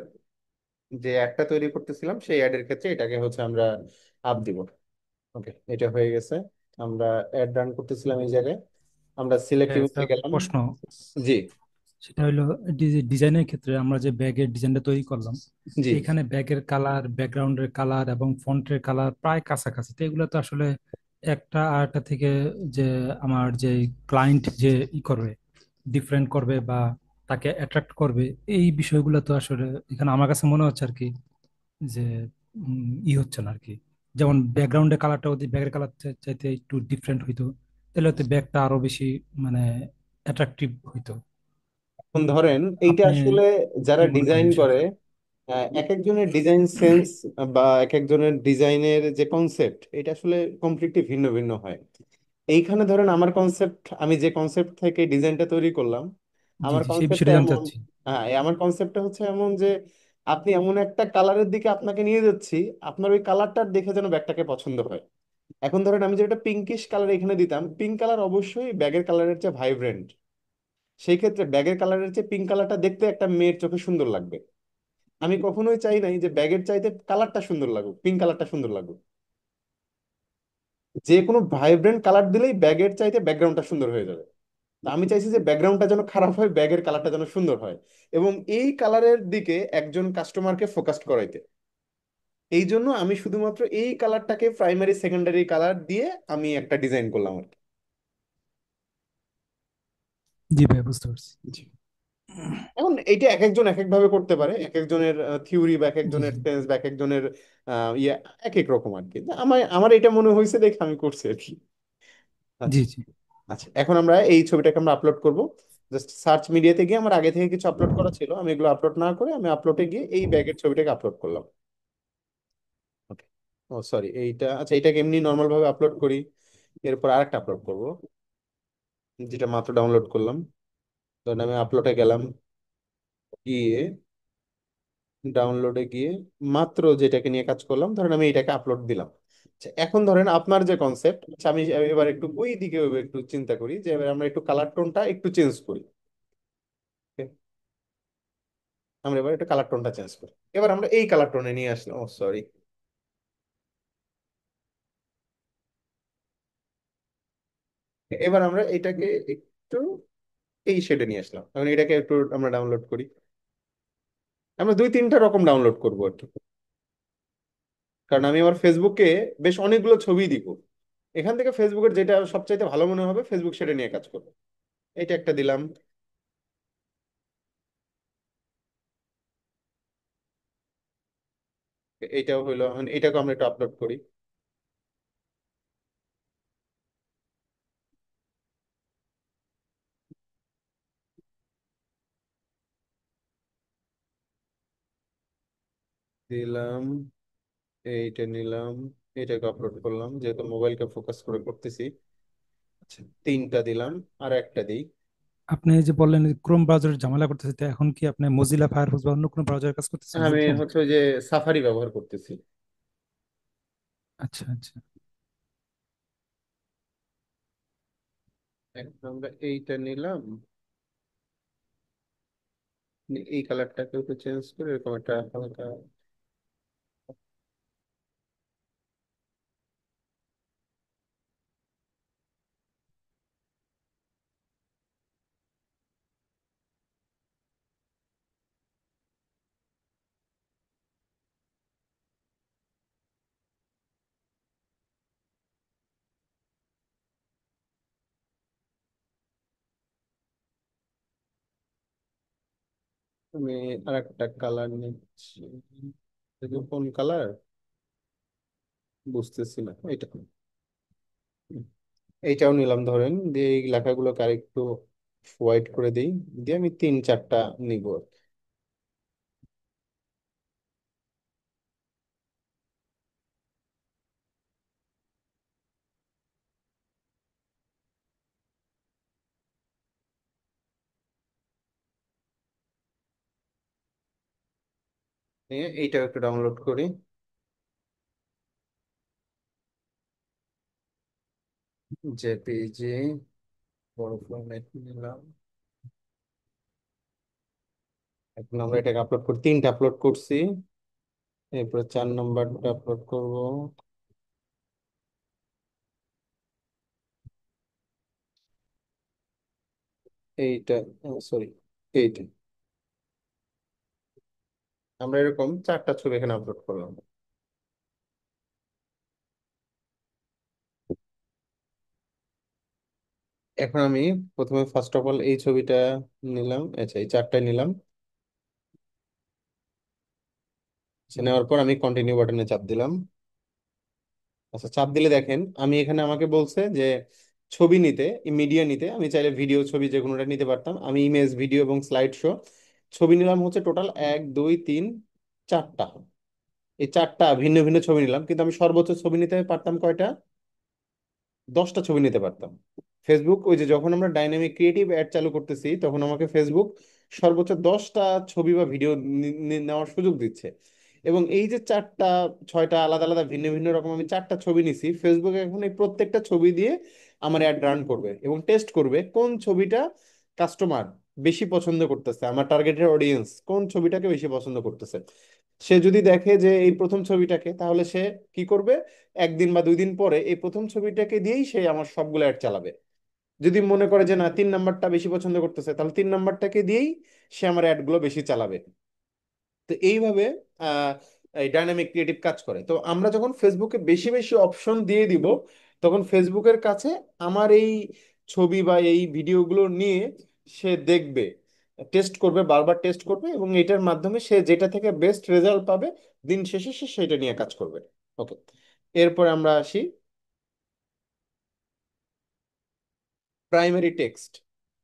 যে অ্যাডটা তৈরি করতেছিলাম সেই অ্যাডের ক্ষেত্রে এটাকে হচ্ছে আমরা আপ দিব। ওকে, এটা হয়ে গেছে। আমরা অ্যাড রান করতেছিলাম এই জায়গায়, আমরা সিলেক্ট একটা ইমেজে গেলাম। প্রশ্ন, জি। সেটা হলো ডিজাইনের ক্ষেত্রে আমরা যে ব্যাগের ডিজাইনটা তৈরি করলাম, জি। এখানে ব্যাগের কালার, ব্যাকগ্রাউন্ডের কালার এবং ফন্টের কালার প্রায় কাছাকাছি। তো এগুলো তো আসলে একটা আরেকটা থেকে যে আমার যে ক্লায়েন্ট যে করবে, ডিফারেন্ট করবে বা তাকে অ্যাট্রাক্ট করবে, এই বিষয়গুলো তো আসলে এখানে আমার কাছে মনে হচ্ছে আর কি যে হচ্ছে না আর কি। যেমন ব্যাকগ্রাউন্ডের কালারটা যদি ব্যাগের কালার চাইতে একটু ডিফারেন্ট হইতো, তাহলে হয়তো ব্যাগটা আরো বেশি মানে অ্যাট্রাকটিভ হইতো। এখন ধরেন এইটা আপনি আসলে যারা কি মনে করেন ডিজাইন করে, বিষয়টা? এক একজনের ডিজাইন সেন্স বা এক একজনের ডিজাইনের যে কনসেপ্ট, এটা আসলে কমপ্লিটলি ভিন্ন ভিন্ন হয়। এইখানে ধরেন আমার কনসেপ্ট, আমি যে কনসেপ্ট থেকে ডিজাইনটা তৈরি করলাম, জি আমার জি, সেই কনসেপ্টটা বিষয়টা জানতে এমন, চাচ্ছি। হ্যাঁ আমার কনসেপ্টটা হচ্ছে এমন যে আপনি এমন একটা কালারের দিকে আপনাকে নিয়ে যাচ্ছি, আপনার ওই কালারটার দেখে যেন ব্যাগটাকে পছন্দ হয়। এখন ধরেন আমি যেটা পিঙ্কিশ কালার এখানে দিতাম, পিঙ্ক কালার অবশ্যই ব্যাগের কালারের চেয়ে ভাইব্রেন্ট, সেই ক্ষেত্রে ব্যাগের কালারের চেয়ে পিঙ্ক কালারটা দেখতে একটা মেয়ের চোখে সুন্দর লাগবে। আমি কখনোই চাই নাই যে ব্যাগের চাইতে কালারটা সুন্দর লাগুক, পিঙ্ক কালারটা সুন্দর লাগুক। যে কোনো ভাইব্রেন্ট কালার দিলেই ব্যাগের চাইতে ব্যাকগ্রাউন্ডটা সুন্দর হয়ে যাবে। তা আমি চাইছি যে ব্যাকগ্রাউন্ডটা যেন খারাপ হয়, ব্যাগের কালারটা যেন সুন্দর হয়, এবং এই কালারের দিকে একজন কাস্টমারকে ফোকাস করাইতে। এই জন্য আমি শুধুমাত্র এই কালারটাকে প্রাইমারি সেকেন্ডারি কালার দিয়ে আমি একটা ডিজাইন করলাম আর কি। জি ভাই, বুঝতে পারছি। জি। এখন এইটা এক একজন এক এক ভাবে করতে পারে, এক একজনের থিওরি বা এক জি একজনের জি সেন্স বা এক একজনের ইয়ে এক এক রকম আর কি। তা আমার এটা মনে হয়েছে দেখে আমি করছি আর কি। জি আচ্ছা। জি। আচ্ছা, এখন আমরা এই ছবিটাকে আমরা আপলোড করব। জাস্ট সার্চ মিডিয়াতে গিয়ে আমার আগে থেকে কিছু আপলোড করা ছিল, আমি এগুলো আপলোড না করে আমি আপলোডে গিয়ে এই ব্যাগের ছবিটাকে আপলোড করলাম। ওকে। ও সরি, এইটা আচ্ছা, এটাকে এমনি নর্মাল ভাবে আপলোড করি। এরপর আরেকটা আপলোড করব, যেটা মাত্র ডাউনলোড করলাম। ধরেন আমি আপলোডে গেলাম, গিয়ে ডাউনলোডে গিয়ে মাত্র যেটাকে নিয়ে কাজ করলাম, ধরেন আমি এটাকে আপলোড দিলাম। আচ্ছা, এখন ধরেন আপনার যে কনসেপ্ট, আমি এবার একটু ওই দিকে একটু চিন্তা করি যে এবার আমরা একটু কালার টোনটা একটু চেঞ্জ করি। Okay? আমরা এবার একটু কালার টোনটা চেঞ্জ করি। এবার আমরা এই কালার টোনে নিয়ে আসলাম, ও সরি, এবার আমরা এটাকে একটু এই শেডে নিয়ে আসলাম। এখন এটাকে একটু আমরা ডাউনলোড করি। আমরা দুই তিনটা রকম ডাউনলোড করবো আর কি, কারণ আমি আমার ফেসবুকে বেশ অনেকগুলো ছবি দিব। এখান থেকে ফেসবুকের যেটা সবচাইতে ভালো মনে হবে ফেসবুক সেটা নিয়ে কাজ করবো। এটা একটা দিলাম। এইটাও হইলো, এখন এটাকে আমরা একটু আপলোড করি। দিলাম, এইটা নিলাম, এটাকে আপলোড করলাম, যেহেতু মোবাইলকে ফোকাস করে করতেছি। আচ্ছা, তিনটা দিলাম, আর একটা দিই। আপনি যে বললেন ক্রোম ব্রাউজারের ঝামেলা করতেছে, তো এখন কি আপনি মজিলা ফায়ারফক্স বা অন্য কোনো ব্রাউজারের কাজ করতেছেন আমি বর্তমানে? হচ্ছে ওই যে সাফারি ব্যবহার করতেছি। আচ্ছা আচ্ছা। এখন আমরা এইটা নিলাম, এই কালারটাকে একটু চেঞ্জ করে এরকম একটা হালকা, আমি আর একটা কালার নিচ্ছি। এটা কোন কালার বুঝতেছি না, এটা এইটাও নিলাম ধরেন, দিয়ে এই লেখাগুলোকে আরেকটু হোয়াইট করে দিই, দিয়ে আমি তিন চারটা নিব আর কি। নিয়ে এইটাও একটু ডাউনলোড করি, জেপিজি, বড় ফরম্যাট নিলাম। এখন আমরা এটাকে আপলোড করি, তিনটা আপলোড করছি। এরপরে 4 নম্বরটা আপলোড করব। এইটা, সরি, এইটা। আমরা এরকম চারটা ছবি এখানে আপলোড করলাম। এখন আমি প্রথমে ফার্স্ট অফ অল এই ছবিটা নিলাম, আচ্ছা এই চারটায় নিলাম। আচ্ছা, নেওয়ার পর আমি কন্টিনিউ বাটনে চাপ দিলাম। আচ্ছা, চাপ দিলে দেখেন আমি এখানে আমাকে বলছে যে ছবি নিতে, মিডিয়া নিতে আমি চাইলে ভিডিও ছবি যে কোনোটা নিতে পারতাম। আমি ইমেজ, ভিডিও এবং স্লাইড শো ছবি নিলাম হচ্ছে টোটাল 1 2 3 4টা। এই 4টা ভিন্ন ভিন্ন ছবি নিলাম, কিন্তু আমি সর্বোচ্চ ছবি নিতে পারতাম কয়টা? 10টা ছবি নিতে পারতাম। ফেসবুক ওই যে যখন আমরা ডাইনামিক ক্রিয়েটিভ অ্যাড চালু করতেছি, তখন আমাকে ফেসবুক সর্বোচ্চ 10টা ছবি বা ভিডিও নেওয়ার সুযোগ দিচ্ছে। এবং এই যে 4টা 6টা আলাদা আলাদা ভিন্ন ভিন্ন রকম আমি 4টা ছবি নিছি, ফেসবুক এখন এই প্রত্যেকটা ছবি দিয়ে আমার অ্যাড রান করবে এবং টেস্ট করবে কোন ছবিটা কাস্টমার বেশি পছন্দ করতেছে, আমার টার্গেটেড অডিয়েন্স কোন ছবিটাকে বেশি পছন্দ করতেছে। সে যদি দেখে যে এই প্রথম ছবিটাকে, তাহলে সে কি করবে, 1 দিন বা 2 দিন পরে এই প্রথম ছবিটাকে দিয়েই সে আমার সবগুলো অ্যাড চালাবে। যদি মনে করে যে না 3 নাম্বারটা বেশি পছন্দ করতেছে, তাহলে 3 নাম্বারটাকে দিয়েই সে আমার অ্যাডগুলো বেশি চালাবে। তো এইভাবে আহ, এই ডাইনামিক ক্রিয়েটিভ কাজ করে। তো আমরা যখন ফেসবুকে বেশি বেশি অপশন দিয়ে দিব, তখন ফেসবুকের কাছে আমার এই ছবি বা এই ভিডিওগুলো নিয়ে সে দেখবে, টেস্ট করবে, বারবার টেস্ট করবে, এবং এটার মাধ্যমে সে যেটা থেকে বেস্ট রেজাল্ট পাবে দিন শেষে সে সেটা নিয়ে কাজ করবে। ওকে, এরপর আমরা আসি প্রাইমারি টেক্সট।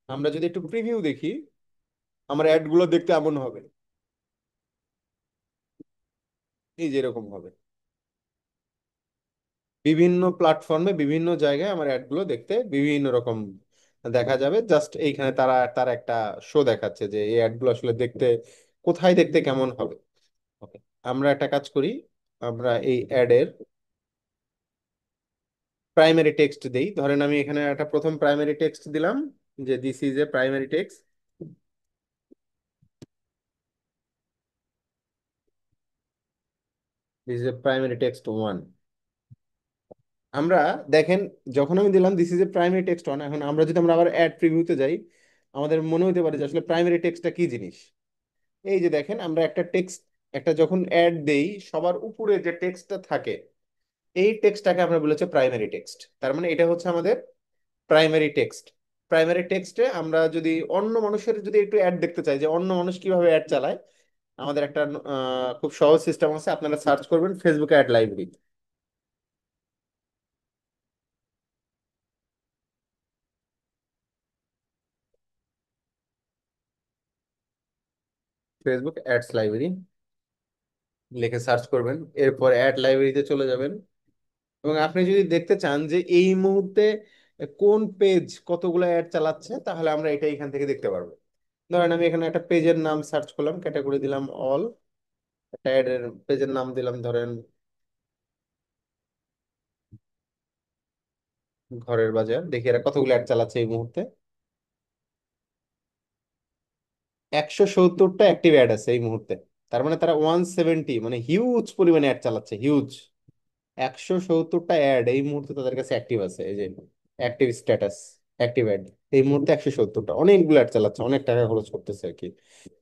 আমরা যদি একটু প্রিভিউ দেখি, আমার অ্যাডগুলো দেখতে এমন হবে, এই যে এরকম হবে। বিভিন্ন প্ল্যাটফর্মে বিভিন্ন জায়গায় আমার অ্যাডগুলো দেখতে বিভিন্ন রকম দেখা যাবে। জাস্ট এইখানে তারা তার একটা শো দেখাচ্ছে যে এই অ্যাডগুলো আসলে দেখতে কোথায় দেখতে কেমন হবে। ওকে, আমরা একটা কাজ করি, আমরা এই অ্যাডের প্রাইমারি টেক্সট দেই। ধরেন আমি এখানে একটা প্রথম প্রাইমারি টেক্সট দিলাম যে this is a primary text, this is a primary text 1। আমরা দেখেন, যখন আমি দিলাম this is a primary text 1, এখন আমরা যদি আমরা আবার অ্যাড প্রিভিউতে যাই, আমাদের মনে হতে পারে যে আসলে প্রাইমারি টেক্সটটা কি জিনিস। এই যে দেখেন, আমরা একটা টেক্সট, একটা যখন অ্যাড দেই, সবার উপরে যে টেক্সটটা থাকে এই টেক্সটটাকে আমরা বলেছি প্রাইমারি টেক্সট। তার মানে এটা হচ্ছে আমাদের প্রাইমারি টেক্সট। প্রাইমারি টেক্সটে আমরা যদি অন্য মানুষের যদি একটু অ্যাড দেখতে চাই যে অন্য মানুষ কিভাবে অ্যাড চালায়, আমাদের একটা খুব সহজ সিস্টেম আছে। আপনারা সার্চ করবেন ফেসবুকে add library, Facebook ads library লিখে সার্চ করবেন, এরপর অ্যাড লাইব্রেরিতে চলে যাবেন। এবং আপনি যদি দেখতে চান যে এই মুহূর্তে কোন পেজ কতগুলো অ্যাড চালাচ্ছে, তাহলে আমরা এটা এখান থেকে দেখতে পারবো। ধরেন আমি এখানে একটা পেজের নাম সার্চ করলাম, ক্যাটাগরি দিলাম অল, একটা অ্যাডের পেজের নাম দিলাম ধরেন ঘরের বাজার, দেখি এরা কতগুলো অ্যাড চালাচ্ছে এই মুহূর্তে। 170টা অ্যাক্টিভ অ্যাড আছে এই মুহূর্তে। তার মানে তারা 170, মানে হিউজ পরিমাণে অ্যাড চালাচ্ছে, হিউজ। 170টা অ্যাড এই মুহূর্তে তাদের কাছে অ্যাক্টিভ আছে, এই যে অ্যাক্টিভ স্ট্যাটাস, অ্যাক্টিভ অ্যাড এই মুহূর্তে 170টা, অনেকগুলো অ্যাড চালাচ্ছে, অনেক টাকা খরচ করতেছে আর কি।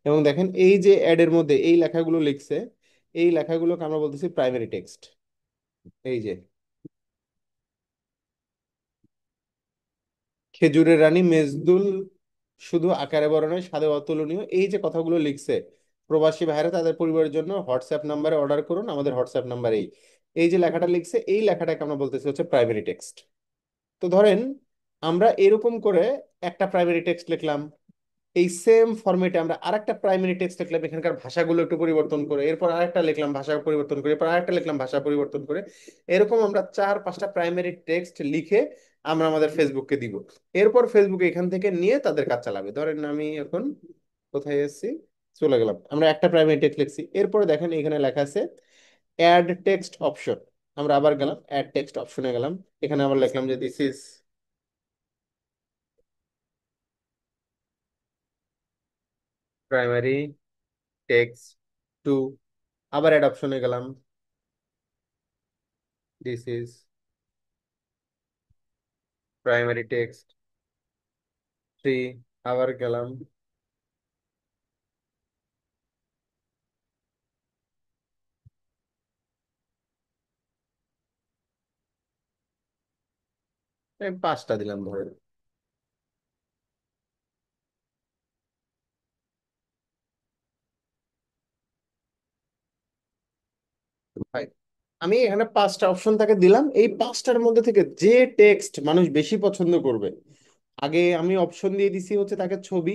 এবং দেখেন এই যে অ্যাডের মধ্যে এই লেখাগুলো লিখছে, এই লেখাগুলোকে আমরা বলতেছি প্রাইমারি টেক্সট। এই যে খেজুরের রানী মেজদুল শুধু আকারে বড় নয় স্বাদে অতুলনীয়, এই যে কথাগুলো লিখছে, প্রবাসী ভাইরা তাদের পরিবারের জন্য হোয়াটসঅ্যাপ নাম্বারে অর্ডার করুন, আমাদের হোয়াটসঅ্যাপ নাম্বার এই, এই যে লেখাটা লিখছে এই লেখাটাকে আমরা বলতেছি হচ্ছে প্রাইমারি টেক্সট। তো ধরেন আমরা এরকম করে একটা প্রাইমারি টেক্সট লিখলাম, এই সেম ফরম্যাটে আমরা আরেকটা প্রাইমারি টেক্সট লিখলাম, এখানকার ভাষাগুলো একটু পরিবর্তন করে, এরপর আরেকটা লিখলাম ভাষা পরিবর্তন করে, এরপর আরেকটা লিখলাম ভাষা পরিবর্তন করে। এরকম আমরা 4 5টা প্রাইমারি টেক্সট লিখে আমরা আমাদের ফেসবুককে দিব। এরপর ফেসবুক এখান থেকে নিয়ে তাদের কাজ চালাবে। ধরেন আমি এখন কোথায় এসেছি, চলে গেলাম, আমরা একটা প্রাইমারি টেক্সট লিখছি, এরপরে দেখেন এখানে লেখা আছে অ্যাড টেক্সট অপশন। আমরা আবার গেলাম অ্যাড টেক্সট অপশনে গেলাম, এখানে আবার লিখলাম যে this is primary text to. আবার অ্যাড অপশনে গেলাম, this is primary text three. আবার গেলাম, এই 5টা দিলাম ধরে, আমি এখানে 5টা অপশন তাকে দিলাম, এই 5টার মধ্যে থেকে যে টেক্সট মানুষ বেশি পছন্দ করবে, আগে আমি অপশন দিয়ে দিছি হচ্ছে তাকে ছবি,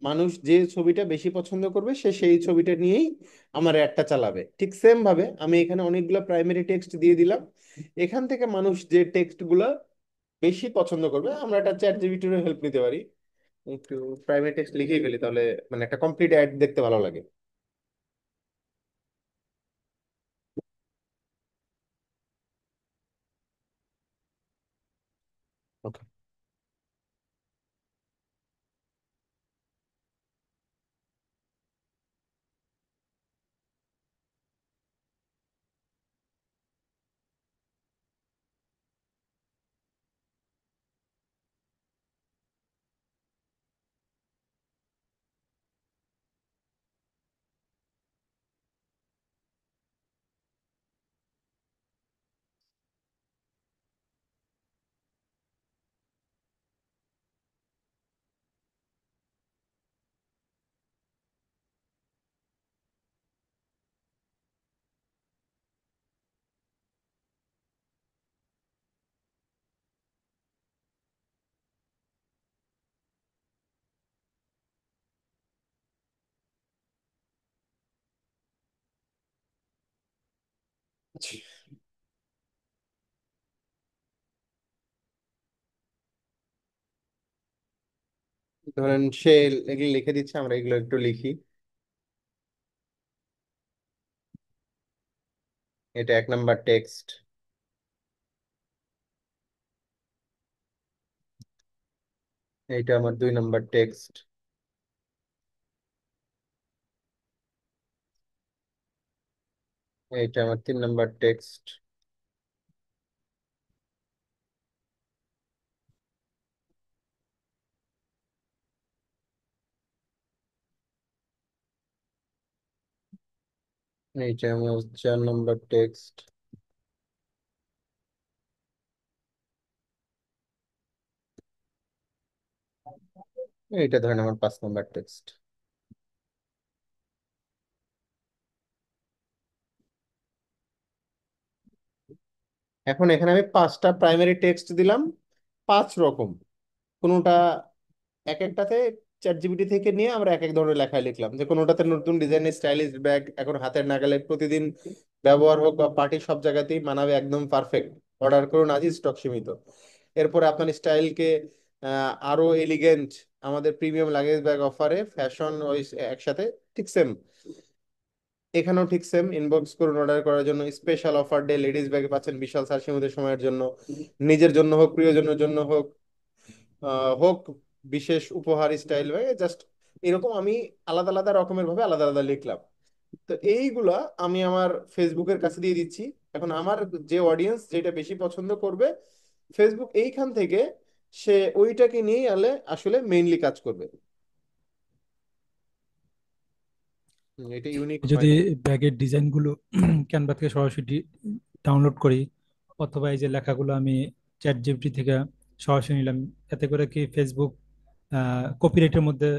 মানুষ যে ছবিটা বেশি পছন্দ করবে সে সেই ছবিটা নিয়েই আমার অ্যাডটা চালাবে। ঠিক সেম ভাবে আমি এখানে অনেকগুলো প্রাইমারি টেক্সট দিয়ে দিলাম, এখান থেকে মানুষ যে টেক্সট গুলা বেশি পছন্দ করবে আমরা একটা চ্যাট জিপিটির হেল্প নিতে পারি। একটু প্রাইমারি টেক্সট লিখেই ফেলি তাহলে মানে একটা কমপ্লিট অ্যাড দেখতে ভালো লাগে। ওকে। ধরেন সে এগুলো লিখে দিচ্ছে, আমরা এগুলো একটু লিখি। এটা 1 নাম্বার টেক্সট, এইটা আমার 2 নাম্বার টেক্সট, এইটা আমার 3 নাম্বার টেক্সট, এইটা আমার 4 নাম্বার টেক্সট, এইটা ধরেন আমার 5 নাম্বার টেক্সট। এখন এখানে আমি 5টা প্রাইমারি টেক্সট দিলাম, 5 রকম, কোনোটা এক একটাতে চ্যাট জিপিটি থেকে নিয়ে আমরা এক এক ধরনের লেখা লিখলাম, যে কোনোটাতে নতুন ডিজাইনের স্টাইলিশ ব্যাগ এখন হাতের নাগালে প্রতিদিন ব্যবহার হোক বা পার্টি সব জায়গাতেই মানাবে একদম পারফেক্ট, অর্ডার করুন আজই, স্টক সীমিত। এরপরে আপনার স্টাইলকে আরো এলিগেন্ট, আমাদের প্রিমিয়াম লাগেজ ব্যাগ অফারে ফ্যাশন ওই একসাথে। ঠিক সেম, এখানেও ঠিক সেম, ইনবক্স করুন অর্ডার করার জন্য, স্পেশাল অফার ডে লেডিস ব্যাগে পাচ্ছেন বিশাল ছাড় সীমিত সময়ের জন্য, নিজের জন্য হোক প্রিয়জনের জন্য হোক, হোক বিশেষ উপহার স্টাইল ব্যাগে, জাস্ট এরকম আমি আলাদা আলাদা রকমের ভাবে আলাদা আলাদা লিখলাম। তো এইগুলা আমি আমার ফেসবুকের কাছে দিয়ে দিচ্ছি। এখন আমার যে অডিয়েন্স যেটা বেশি পছন্দ করবে, ফেসবুক এইখান থেকে সে ওইটাকে নিয়েই আলে আসলে মেইনলি কাজ করবে। এটা ইউনিক হয় যদি না। ব্যাগের ডিজাইনগুলো ক্যানভা থেকে সরাসরি ডাউনলোড করি, অথবা এই যে লেখাগুলো আমি চ্যাট জিপিটি থেকে সরাসরি নিলাম, এতে করে কি ফেসবুক কপিরাইটের মধ্যে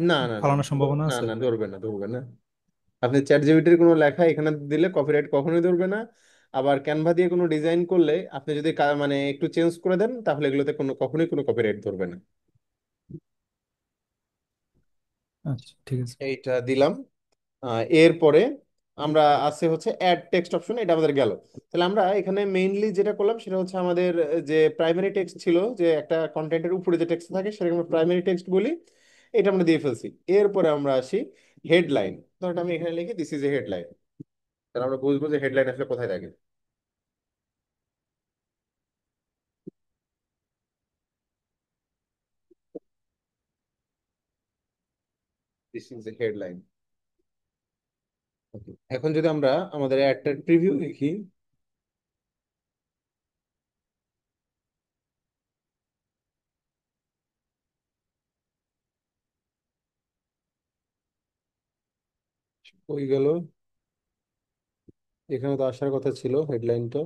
না না না ফালানোর সম্ভাবনা না আছে? না, ধরবে না, ধরবে না। আপনি চ্যাট জিপিটির কোনো লেখা এখানে দিলে কপিরাইট কখনোই ধরবে না। আবার ক্যানভা দিয়ে কোনো ডিজাইন করলে আপনি যদি মানে একটু চেঞ্জ করে দেন তাহলে এগুলোতে কোনো কখনোই কোনো কপিরাইট ধরবে না। আচ্ছা, ঠিক আছে। এইটা দিলাম। এরপরে আমরা আছে হচ্ছে অ্যাড টেক্সট অপশন, এটা আমাদের গেল। তাহলে আমরা এখানে মেইনলি যেটা করলাম সেটা হচ্ছে আমাদের যে প্রাইমারি টেক্সট ছিল, যে একটা কন্টেন্টের উপরে যে টেক্সট থাকে সেটাকে আমরা প্রাইমারি টেক্সট বলি, এটা আমরা দিয়ে ফেলছি। এরপরে আমরা আসি হেডলাইন। ধরুন আমি এখানে লিখি দিস ইজ এ হেডলাইন, তাহলে আমরা বুঝবো যে হেডলাইন আসলে কোথায় থাকে। This is a headline. এখন যদি আমরা আমাদের অ্যাডটার প্রিভিউ দেখি, ওই গেল, এখানে তো আসার কথা ছিল হেডলাইনটা,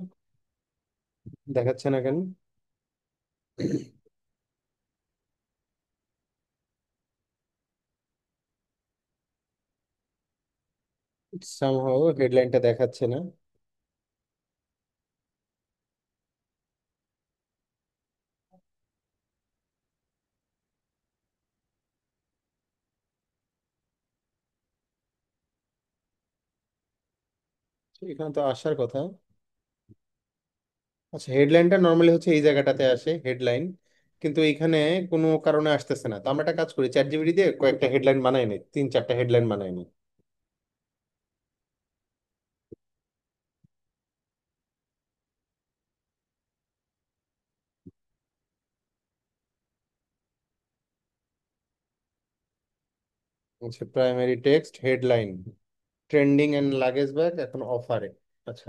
দেখাচ্ছে না কেন? সামহাও হেডলাইনটা দেখাচ্ছে না। এখানে তো আসার কথা। আচ্ছা, হেডলাইনটা নর্মালি হচ্ছে এই জায়গাটাতে আসে, হেডলাইন। কিন্তু এইখানে কোনো কারণে আসতেছে না। তো আমরা একটা কাজ করি, চ্যাট জিপিটি দিয়ে কয়েকটা হেডলাইন বানাই নিই, 3-4টা হেডলাইন বানাই নিই। আচ্ছা, primary text headline, trending and luggage bag এখন অফারে। আচ্ছা,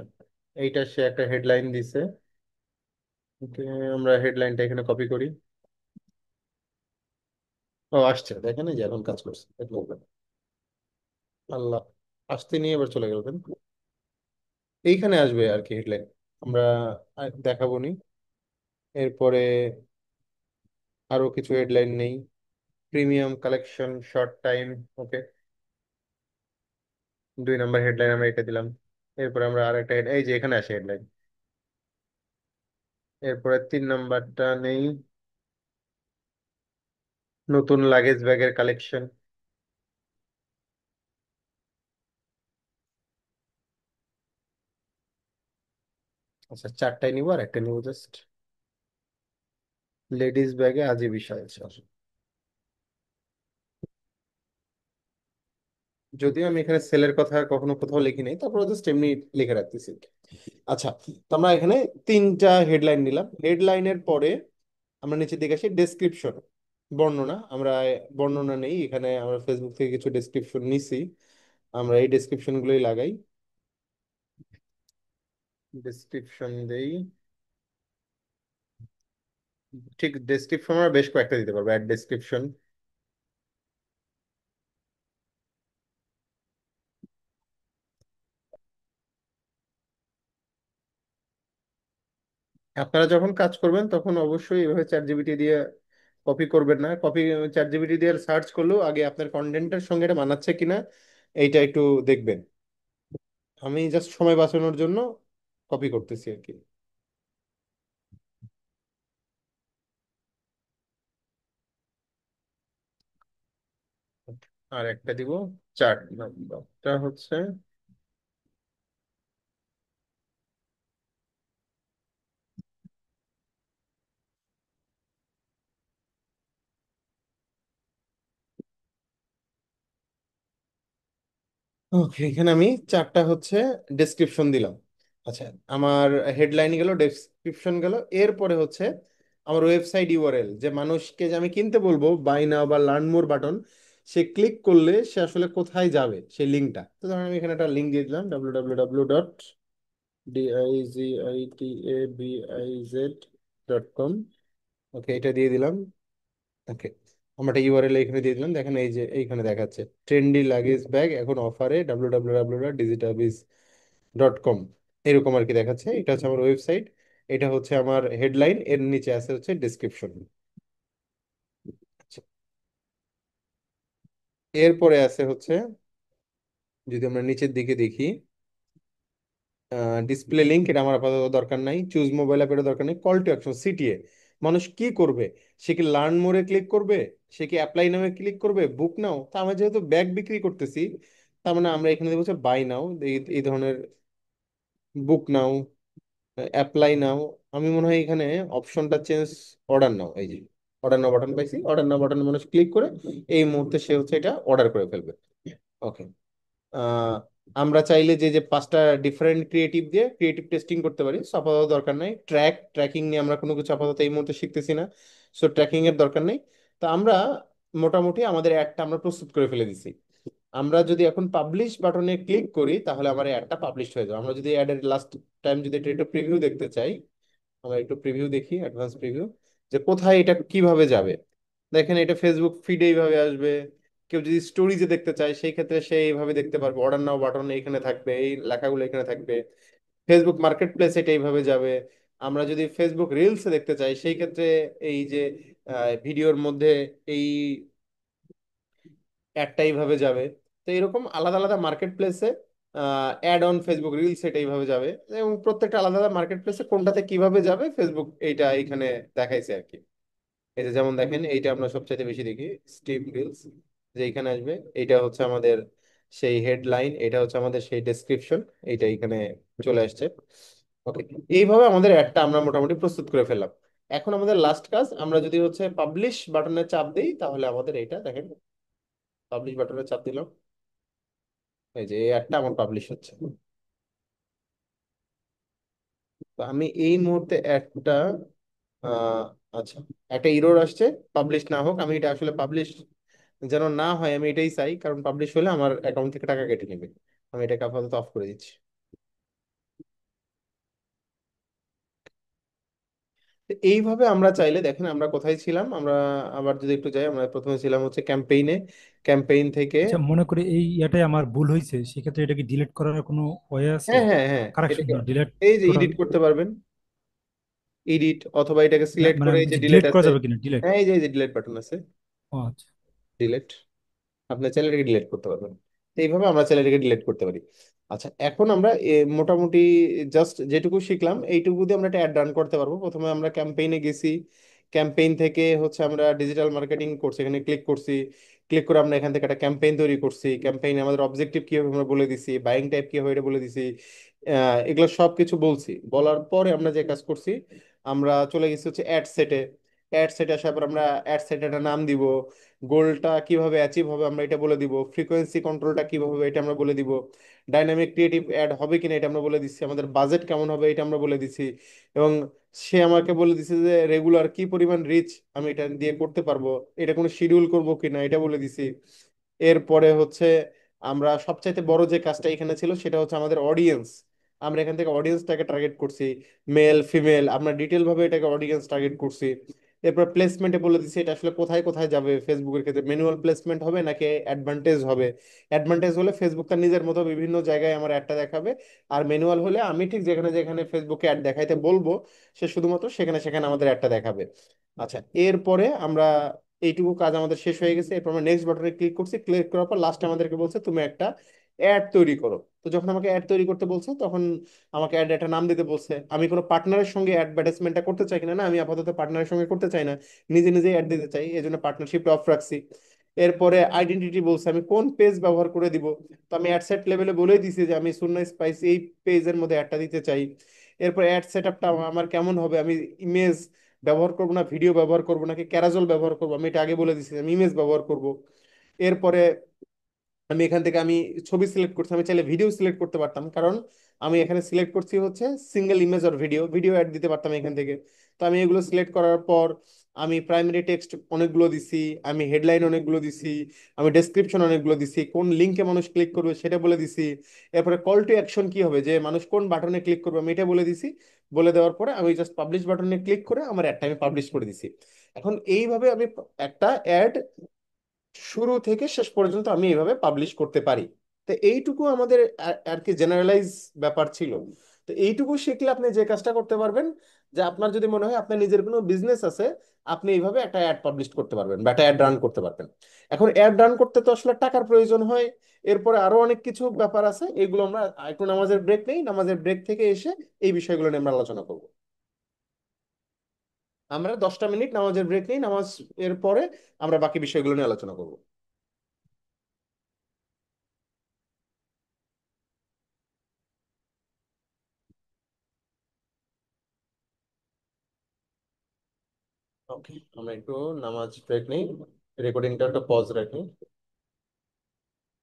এইটা সে একটা হেডলাইন দিছে। ওকে, আমরা হেডলাইনটা এখানে কপি করি। ও আসছে, দেখেন এই যে এখন কাজ করছে, দেখলেন? আল্লাহ, আসতে নিয়ে এবার চলে গেলেন। এইখানে আসবে আর কি হেডলাইন, আমরা দেখাবো নি। এরপরে আরো কিছু হেডলাইন নেই। Premium collection short time. Okay, 2 number headline আমরা এটা দিলাম। এরপরে আমরা আর একটা এই যে এখানে আসে হেডলাইন। এরপরে 3 নম্বরটা নেই, নতুন লাগেজ ব্যাগের কালেকশন। আচ্ছা, 4টাই নিবো আর একটা নিবো জাস্ট। লেডিস ব্যাগে আজই বিষয় আছে। যদিও আমি এখানে সেলের কথা কখনো কোথাও লিখি নাই, তারপরে জাস্ট এমনি লিখে রাখতেছি। আচ্ছা, তো আমরা এখানে 3টা হেডলাইন নিলাম। হেডলাইনের পরে আমরা নিচের দিকে আসি, ডেসক্রিপশন, বর্ণনা। আমরা বর্ণনা নেই এখানে, আমরা ফেসবুক থেকে কিছু ডেসক্রিপশন নিছি, আমরা এই ডেসক্রিপশন গুলোই লাগাই। ডেসক্রিপশন দেই, ঠিক ডেসক্রিপশন আমরা বেশ কয়েকটা দিতে পারবো, অ্যাড ডেসক্রিপশন। আপনারা যখন কাজ করবেন তখন অবশ্যই এভাবে চ্যাট জিপিটি দিয়ে কপি করবেন না। কপি, চ্যাট জিপিটি দিয়ে সার্চ করলেও আগে আপনার কন্টেন্টের সঙ্গে এটা মানাচ্ছে কিনা এইটা একটু দেখবেন। আমি জাস্ট সময় বাঁচানোর জন্য কপি করতেছি আর কি। আর একটা দিব, 4 নম্বরটা হচ্ছে, ওকে, এখানে আমি 4টা হচ্ছে ডেসক্রিপশন দিলাম। আচ্ছা, আমার হেডলাইন গেল, ডেসক্রিপশন গেল। এরপরে হচ্ছে আমার ওয়েবসাইট ইউআরএল, যে মানুষকে যে আমি কিনতে বলবো বাই নাও বা লার্ন মোর বাটন, সে ক্লিক করলে সে আসলে কোথায় যাবে সেই লিঙ্কটা। তো ধরেন আমি এখানে একটা লিঙ্ক দিয়ে দিলাম, www.digitabiz.com। ওকে, এটা দিয়ে দিলাম। ওকে, আমরা একটা ইউআরএল এখানে দিয়ে দিলাম। দেখেন এই যে এইখানে দেখাচ্ছে ট্রেন্ডি লাগেজ ব্যাগ এখন অফারে, www.digitalbiz.com, এরকম আর কি দেখাচ্ছে। এটা হচ্ছে আমার ওয়েবসাইট, এটা হচ্ছে আমার হেডলাইন, এর নিচে আছে হচ্ছে ডিসক্রিপশন। এরপরে আছে হচ্ছে, যদি আমরা নিচের দিকে দেখি, ডিসপ্লে লিংক, এটা আমার আপাতত দরকার নাই। চুজ মোবাইল অ্যাপ, এটা দরকার নেই। কল টু অ্যাকশন, সিটিএ, মানুষ কি করবে? সে কি লার্ন মোরে ক্লিক করবে? সে কি অ্যাপ্লাই নামে ক্লিক করবে? বুক নাও? তা আমরা যেহেতু ব্যাগ বিক্রি করতেছি, তার মানে আমরা এখানে দেখবো বাই নাও, এই এই ধরনের, বুক নাও, অ্যাপ্লাই নাও। আমি মনে হয় এখানে অপশনটা চেঞ্জ, অর্ডার নাও, এই যে অর্ডার নাও বাটন পাইছি, অর্ডার নাও বাটনে মানুষ ক্লিক করে এই মুহূর্তে সে হচ্ছে এটা অর্ডার করে ফেলবে। ওকে, আহ, আমরা চাইলে যে যে 5টা ডিফারেন্ট ক্রিয়েটিভ দিয়ে ক্রিয়েটিভ টেস্টিং করতে পারি, সো আপাতত দরকার নাই। ট্র্যাকিং নিয়ে আমরা কোনো কিছু আপাতত এই মুহূর্তে শিখতেছি না, সো ট্র্যাকিং এর দরকার নেই। তো আমরা মোটামুটি আমাদের অ্যাডটা আমরা প্রস্তুত করে ফেলে দিছি। আমরা যদি এখন পাবলিশ বাটনে ক্লিক করি তাহলে আমার অ্যাডটা পাবলিশ হয়ে যাবে। আমরা যদি অ্যাডের লাস্ট টাইম যদি এটা একটু প্রিভিউ দেখতে চাই, আমরা একটু প্রিভিউ দেখি, অ্যাডভান্স প্রিভিউ, যে কোথায় এটা কিভাবে যাবে। দেখেন এটা ফেসবুক ফিডে এইভাবে আসবে। কেউ যদি স্টোরিজে দেখতে চায় সেই ক্ষেত্রে সে এইভাবে দেখতে পারবে, অর্ডার নাও বাটন এখানে থাকবে, এই লেখাগুলো এখানে থাকবে। ফেসবুক মার্কেট প্লেস এটা এইভাবে যাবে। আমরা যদি ফেসবুক রিলসে দেখতে চাই সেই ক্ষেত্রে এই যে ভিডিওর মধ্যে এই অ্যাডটা এইভাবে যাবে। তো এরকম আলাদা আলাদা মার্কেট প্লেসে অ্যাড অন ফেসবুক রিলস এটা এইভাবে যাবে, এবং প্রত্যেকটা আলাদা আলাদা মার্কেট প্লেসে কোনটাতে কিভাবে যাবে ফেসবুক এইটা এখানে দেখাইছে আর কি। এই যে যেমন দেখেন এইটা আমরা সবচাইতে বেশি দেখি, স্টিভ রিলস, যে এইখানে আসবে। এইটা হচ্ছে আমাদের সেই হেডলাইন, এটা হচ্ছে আমাদের সেই ডেসক্রিপশন, এইটা এখানে চলে আসছে। ওকে, এইভাবে আমাদের অ্যাডটা আমরা মোটামুটি প্রস্তুত করে ফেললাম। এখন আমাদের লাস্ট কাজ, আমরা যদি হচ্ছে পাবলিশ বাটনে চাপ দিই তাহলে আমাদের এইটা দেখেন, পাবলিশ বাটনে চাপ দিলাম, এই যে এই অ্যাডটা আমার পাবলিশ হচ্ছে। তো আমি এই মুহূর্তে অ্যাডটা আহ আচ্ছা, একটা ইরর আসছে, পাবলিশ না হোক, আমি এটা আসলে পাবলিশ যেন না হয় আমি এটাই চাই, কারণ পাবলিশ হলে আমার অ্যাকাউন্ট থেকে টাকা কেটে নেবে। আমি এটাকে আপাতত অফ করে দিচ্ছি। তো এইভাবে আমরা চাইলে দেখেন আমরা কোথায় ছিলাম, আমরা আবার যদি একটু যাই, আমরা প্রথমে ছিলাম হচ্ছে ক্যাম্পেইনে। ক্যাম্পেইন থেকে, আচ্ছা, মনে করি এই ইয়াটাই আমার ভুল হয়েছে, সেক্ষেত্রে এটা কি ডিলিট করার কোনো ওয়ে আছে? হ্যাঁ হ্যাঁ হ্যাঁ, কারেকশন এটাকে ডিলিট এই যে টোটাল? এডিট করতে পারবেন, এডিট, অথবা এটাকে সিলেক্ট মানে করে আমি এই যে বলছি ডিলেট ডিলিট করা আছে, যাবে কিনা, ডিলিট? হ্যাঁ এই যে ডিলেট বাটন আছে, ও আচ্ছা। ডিলেট, আপনার চ্যানেলটাকে ডিলিট করতে পারবেন। তো এইভাবে আমরা চ্যানেলটাকে ডিলিট করতে পারি। আচ্ছা, এখন আমরা মোটামুটি জাস্ট যেটুকু শিখলাম এইটুকু দিয়ে আমরা একটা অ্যাড রান করতে পারবো। প্রথমে আমরা ক্যাম্পেইনে গেছি, ক্যাম্পেইন থেকে হচ্ছে আমরা ডিজিটাল মার্কেটিং করছি, এখানে ক্লিক করছি। ক্লিক করে আমরা এখান থেকে একটা ক্যাম্পেইন তৈরি করছি। ক্যাম্পেইনে আমাদের অবজেক্টিভ কি হবে আমরা বলে দিছি, বাইং টাইপ কি হবে এটা বলে দিছি। এগুলো সব কিছু বলছি, বলার পরে আমরা যে কাজ করছি, আমরা চলে গেছি হচ্ছে অ্যাড সেটে। অ্যাড সেটে আসার পর আমরা অ্যাড সেটে একটা নাম দিব, গোলটা কিভাবে অ্যাচিভ হবে আমরা এটা বলে দিব, ফ্রিকোয়েন্সি কন্ট্রোলটা কিভাবে হবে এটা আমরা বলে দিব, ডাইনামিক ক্রিয়েটিভ অ্যাড হবে কিনা এটা আমরা বলে দিচ্ছি, আমাদের বাজেট কেমন হবে এটা আমরা বলে দিচ্ছি, এবং সে আমাকে বলে দিছে যে রেগুলার কি পরিমাণ রিচ আমি এটা দিয়ে করতে পারবো, এটা কোনো শিডিউল করবো কিনা এটা বলে দিছি। এরপরে হচ্ছে আমরা সবচাইতে বড় যে কাজটা এখানে ছিল সেটা হচ্ছে আমাদের অডিয়েন্স। আমরা এখান থেকে অডিয়েন্সটাকে টার্গেট করছি, মেল ফিমেল, আমরা ডিটেল ভাবে এটাকে অডিয়েন্স টার্গেট করছি। এরপর প্লেসমেন্টে বলে দিচ্ছি এটা আসলে কোথায় কোথায় যাবে, ফেসবুকের ক্ষেত্রে ম্যানুয়াল প্লেসমেন্ট হবে নাকি অ্যাডভান্টেজ হবে। অ্যাডভান্টেজ হলে ফেসবুক তার নিজের মতো বিভিন্ন জায়গায় আমার অ্যাডটা দেখাবে, আর ম্যানুয়াল হলে আমি ঠিক যেখানে যেখানে ফেসবুকে অ্যাড দেখাইতে বলবো সে শুধুমাত্র সেখানে সেখানে আমাদের অ্যাডটা দেখাবে। আচ্ছা, এরপরে আমরা এইটুকু কাজ আমাদের শেষ হয়ে গেছে। এরপর আমরা নেক্সট বাটনে ক্লিক করছি, ক্লিক করার পর লাস্টে আমাদেরকে বলছে তুমি একটা অ্যাড তৈরি করো। তো যখন আমাকে অ্যাড তৈরি করতে বলছে তখন আমাকে অ্যাড একটা নাম দিতে বলছে। আমি কোনো পার্টনারের সঙ্গে অ্যাডভার্টাইজমেন্টটা করতে চাই কিনা, না আমি আপাতত পার্টনারের সঙ্গে করতে চাই না, নিজে নিজে অ্যাড দিতে চাই, এই জন্য পার্টনারশিপ অফ রাখছি। এরপরে আইডেন্টিটি বলছে আমি কোন পেজ ব্যবহার করে দিব। তো আমি অ্যাড সেট লেভেলে বলেই দিছি যে আমি সুন্না স্পাইস এই পেজের মধ্যে অ্যাডটা দিতে চাই। এরপর অ্যাড সেট আপটা আমার কেমন হবে, আমি ইমেজ ব্যবহার করবো না ভিডিও ব্যবহার করবো নাকি ক্যারাজল ব্যবহার করবো, আমি এটা আগে বলে দিচ্ছি আমি ইমেজ ব্যবহার করব। এরপরে আমি এখান থেকে আমি ছবি সিলেক্ট করছি, আমি চাইলে ভিডিও সিলেক্ট করতে পারতাম, কারণ আমি এখানে সিলেক্ট করছি হচ্ছে সিঙ্গেল ইমেজ আর ভিডিও, ভিডিও অ্যাড দিতে পারতাম এখান থেকে। তো আমি এগুলো সিলেক্ট করার পর আমি প্রাইমারি টেক্সট অনেকগুলো দিছি, আমি হেডলাইন অনেকগুলো দিছি, আমি ডেসক্রিপশন অনেকগুলো দিছি, কোন লিঙ্কে মানুষ ক্লিক করবে সেটা বলে দিছি। এরপরে কল টু অ্যাকশন কি হবে, যে মানুষ কোন বাটনে ক্লিক করবে আমি এটা বলে দিছি। বলে দেওয়ার পরে আমি জাস্ট পাবলিশ বাটনে ক্লিক করে আমার অ্যাডটা আমি পাবলিশ করে দিছি। এখন এইভাবে আমি একটা অ্যাড শুরু থেকে শেষ পর্যন্ত আমি এইভাবে পাবলিশ করতে পারি। তো এইটুকু আমাদের আর আর কি জেনারেলাইজ ব্যাপার ছিল। তো এইটুকু শিখলে আপনি যে কাজটা করতে পারবেন, যে আপনার যদি মনে হয় আপনার নিজের কোনো বিজনেস আছে, আপনি এইভাবে একটা অ্যাড পাবলিশ করতে পারবেন বা একটা অ্যাড রান করতে পারবেন। এখন অ্যাড রান করতে তো আসলে টাকার প্রয়োজন হয়। এরপরে আরো অনেক কিছু ব্যাপার আছে, এগুলো আমরা একটু নামাজের ব্রেক নেই, নামাজের ব্রেক থেকে এসে এই বিষয়গুলো নিয়ে আমরা আলোচনা করব। আমরা 10টা মিনিট নামাজের ব্রেক নেই, নামাজ এর পরে আমরা বাকি বিষয়গুলো নিয়ে আলোচনা করব। ওকে, আমরা একটু নামাজ ব্রেক নেই, রেকর্ডিংটা একটা পজ রাখি।